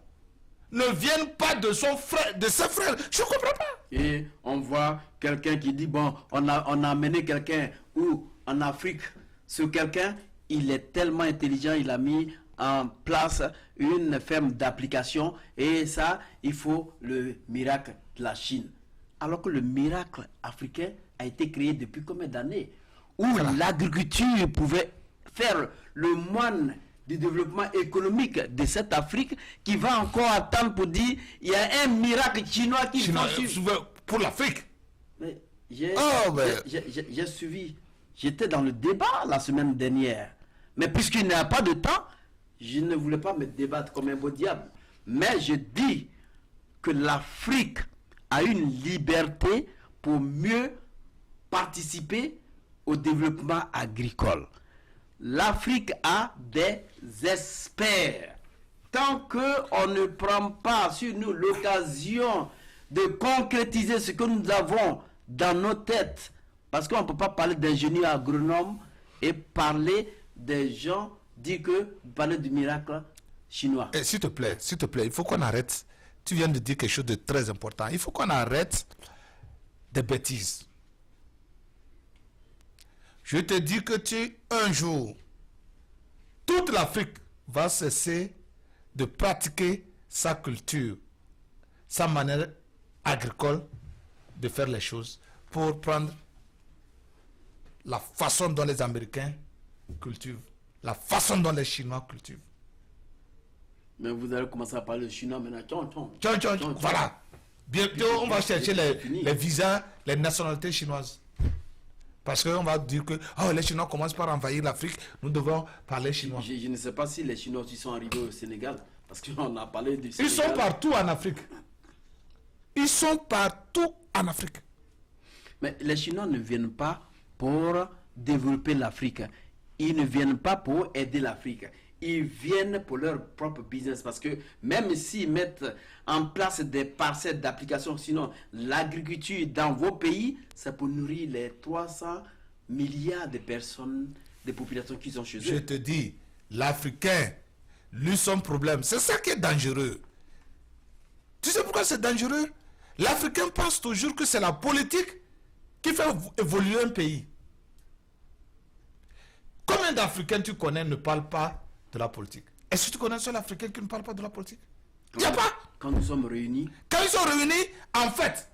ne viennent pas de son frère, de ses frères. Je ne comprends pas. Et on voit quelqu'un qui dit, bon, on a amené quelqu'un où en Afrique, ce quelqu'un, il est tellement intelligent, il a mis en place une ferme d'application et ça, il faut le miracle de la Chine. Alors que le miracle africain a été créé depuis combien d'années? Où l'agriculture pouvait faire le moine du développement économique de cette Afrique qui va encore attendre pour dire il y a un miracle chinois qui va suivre. Pour l'Afrique. J'ai suivi. J'étais dans le débat la semaine dernière. Mais puisqu'il n'y a pas de temps, je ne voulais pas me débattre comme un beau diable. Mais je dis que l'Afrique a une liberté pour mieux participer au développement agricole. L'Afrique a des experts. Tant qu'on ne prend pas sur nous l'occasion de concrétiser ce que nous avons dans nos têtes, parce qu'on ne peut pas parler d'ingénieurs agronomes et parler des gens, dire que vous parlez du miracle chinois. S'il te plaît, il faut qu'on arrête. Tu viens de dire quelque chose de très important. Il faut qu'on arrête des bêtises. Je te dis que un jour, toute l'Afrique va cesser de pratiquer sa culture, sa manière agricole de faire les choses pour prendre la façon dont les Américains cultivent, la façon dont les Chinois cultivent. Mais vous allez commencer à parler de chinois maintenant. Voilà. Bientôt, on va chercher les visas, les nationalités chinoises. Parce qu'on va dire que les Chinois commencent par envahir l'Afrique, nous devons parler chinois. Je ne sais pas si les Chinois aussi sont arrivés au Sénégal, parce qu'on a parlé du Sénégal. Ils sont partout en Afrique. Ils sont partout en Afrique. Mais les Chinois ne viennent pas pour développer l'Afrique. Ils ne viennent pas pour aider l'Afrique. Ils viennent pour leur propre business. Parce que même s'ils mettent en place des parcelles d'application, sinon l'agriculture dans vos pays, c'est pour nourrir les 300 milliards de personnes, des populations qui sont chez eux. Je te dis, l'Africain, lui, son problème, c'est ça qui est dangereux. Tu sais pourquoi c'est dangereux? L'Africain pense toujours que c'est la politique qui fait évoluer un pays. Combien d'Africains tu connais ne parlent pas de la politique? Est-ce que tu connais un seul Africain qui ne parle pas de la politique? Il n'y a pas. Quand nous sommes réunis. Quand ils sont réunis, en fait,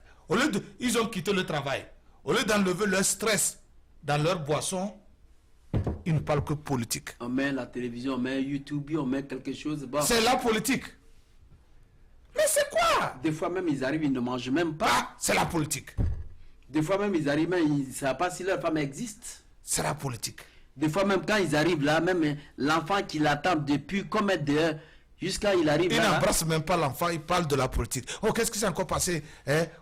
ils ont quitté le travail. Au lieu d'enlever leur stress dans leur boisson, ils ne parlent que politique. On met la télévision, on met YouTube, on met quelque chose. Bon. C'est la politique. Mais c'est quoi? Des fois même, ils arrivent, ils ne mangent même pas. C'est la politique. Des fois même, ils arrivent, ils ne savent pas si leur femme existe. C'est la politique. Des fois même, quand ils arrivent là, même l'enfant qui l'attend depuis combien d'heures, jusqu'à il arrive là. Il n'embrasse même pas l'enfant, il parle de la politique. Oh, qu'est-ce qui s'est encore passé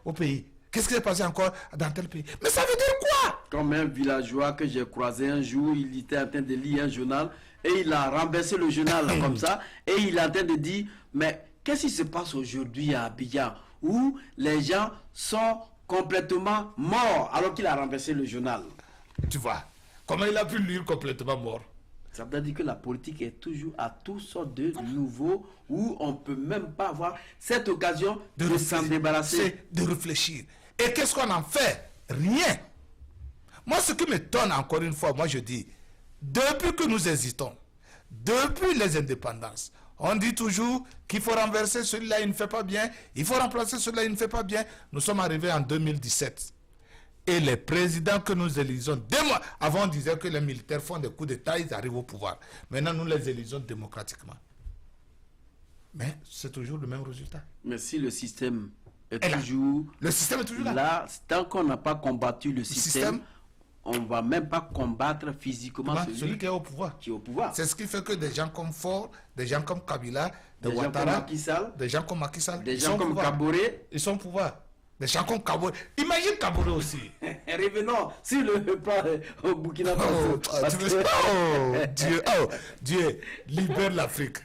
au pays? Qu'est-ce qui s'est passé encore dans tel pays? Mais ça veut dire quoi? Comme un villageois que j'ai croisé un jour, il était en train de lire un journal et il a renversé le journal comme ça et il est en train de dire, mais qu'est-ce qui se passe aujourd'hui à Abidjan où les gens sont complètement morts alors qu'il a renversé le journal? Tu vois, comment il a pu lire complètement mort? Ça veut dire que la politique est toujours à toutes sortes de nouveaux où on ne peut même pas avoir cette occasion de s'en débarrasser. De réfléchir. Et qu'est-ce qu'on en fait? Rien. Moi, ce qui m'étonne encore une fois, moi je dis, depuis que nous hésitons, depuis les indépendances, on dit toujours qu'il faut renverser celui-là, il ne fait pas bien, il faut remplacer celui-là, il ne fait pas bien. Nous sommes arrivés en 2017. Et les présidents que nous élisons, 2 mois avant, on disait que les militaires font des coups d'État, ils arrivent au pouvoir. Maintenant, nous les élisons démocratiquement. Mais c'est toujours le même résultat. Mais si le système est toujours... Le système est toujours là. Là, tant qu'on n'a pas combattu le système, on ne va même pas combattre physiquement celui qui est au pouvoir. C'est ce qui fait que des gens comme Faure, des gens comme Kabila, des Ouattara, des gens comme Macky Sall, des gens comme Kaboré, ils sont au pouvoir. Des Chancons Kaboré. Imagine Kaboré aussi. Revenons sur le plan au Burkina Faso. Dieu, libère l'Afrique.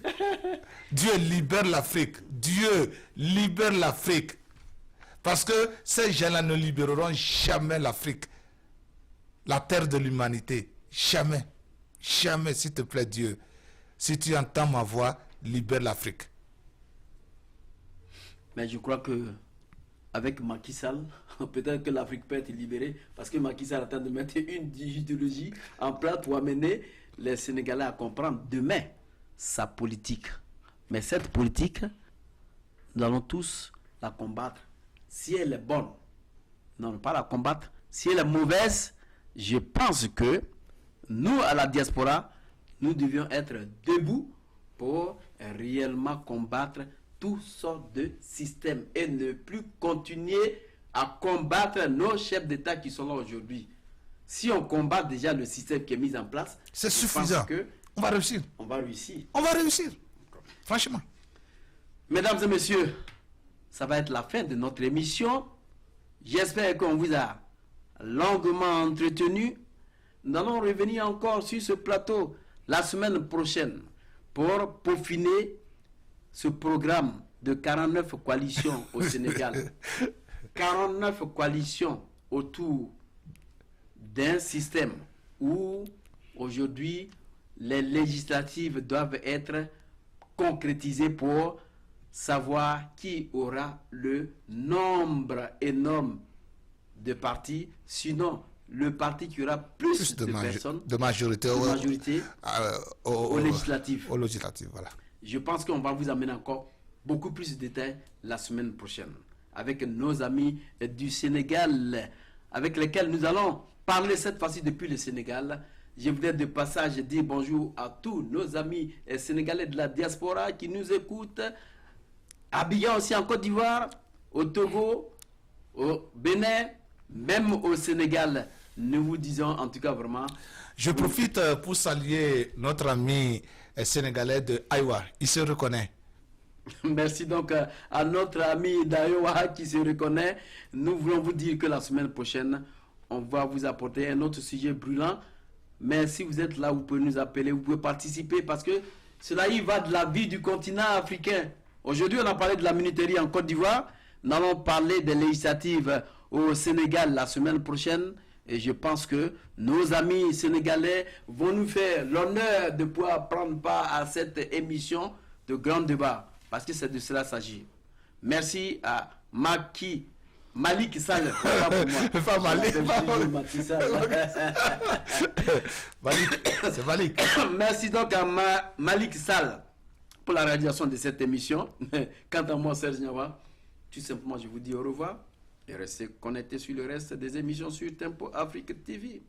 Dieu libère l'Afrique. Dieu libère l'Afrique. Parce que ces gens-là ne libéreront jamais l'Afrique. La terre de l'humanité. Jamais. Jamais, s'il te plaît, Dieu. Si tu entends ma voix, libère l'Afrique. Mais je crois que avec Macky Sall, peut-être que l'Afrique peut être libérée parce que Macky Sall est en train de mettre une idéologie en place pour amener les Sénégalais à comprendre demain sa politique. Mais cette politique, nous allons tous la combattre. Si elle est bonne, non, pas la combattre. Si elle est mauvaise, je pense que nous, à la diaspora, nous devions être debout pour réellement combattre toutes sortes de systèmes et ne plus continuer à combattre nos chefs d'État qui sont là aujourd'hui. Si on combat déjà le système qui est mis en place, c'est suffisant. On va réussir. On va réussir. On va réussir. Franchement. Mesdames et messieurs, ça va être la fin de notre émission. J'espère qu'on vous a longuement entretenu. Nous allons revenir encore sur ce plateau la semaine prochaine pour peaufiner ce programme de 49 coalitions au Sénégal. 49 coalitions autour d'un système où aujourd'hui les législatives doivent être concrétisées pour savoir qui aura le nombre énorme de partis, sinon le parti qui aura plus de personnes, de majorité au législatif. Au législatif, voilà. Je pense qu'on va vous amener encore beaucoup plus de détails la semaine prochaine avec nos amis du Sénégal, avec lesquels nous allons parler cette fois-ci depuis le Sénégal. Je voudrais de passage dire bonjour à tous nos amis sénégalais de la diaspora qui nous écoutent, Abidjan aussi en Côte d'Ivoire, au Togo, au Bénin, même au Sénégal. Nous vous disons en tout cas vraiment... Je profite pour saluer notre ami sénégalais de Iowa. Il se reconnaît. Merci donc à notre ami d'Iowa qui se reconnaît. Nous voulons vous dire que la semaine prochaine, on va vous apporter un autre sujet brûlant. Mais si vous êtes là, vous pouvez nous appeler, vous pouvez participer parce que cela y va de la vie du continent africain. Aujourd'hui, on a parlé de la minuterie en Côte d'Ivoire. Nous allons parler des législatives au Sénégal la semaine prochaine. Et je pense que nos amis sénégalais vont nous faire l'honneur de pouvoir prendre part à cette émission de grand débat. Parce que c'est de cela qu'il s'agit. Merci à Malik Sall. Pas Malik. C'est Malik. Merci donc à Malik Sall pour la réalisation de cette émission. Quant à moi, Serge Niawa, tout simplement, je vous dis au revoir. Et restez connectés sur le reste des émissions sur Tempo Afrique TV.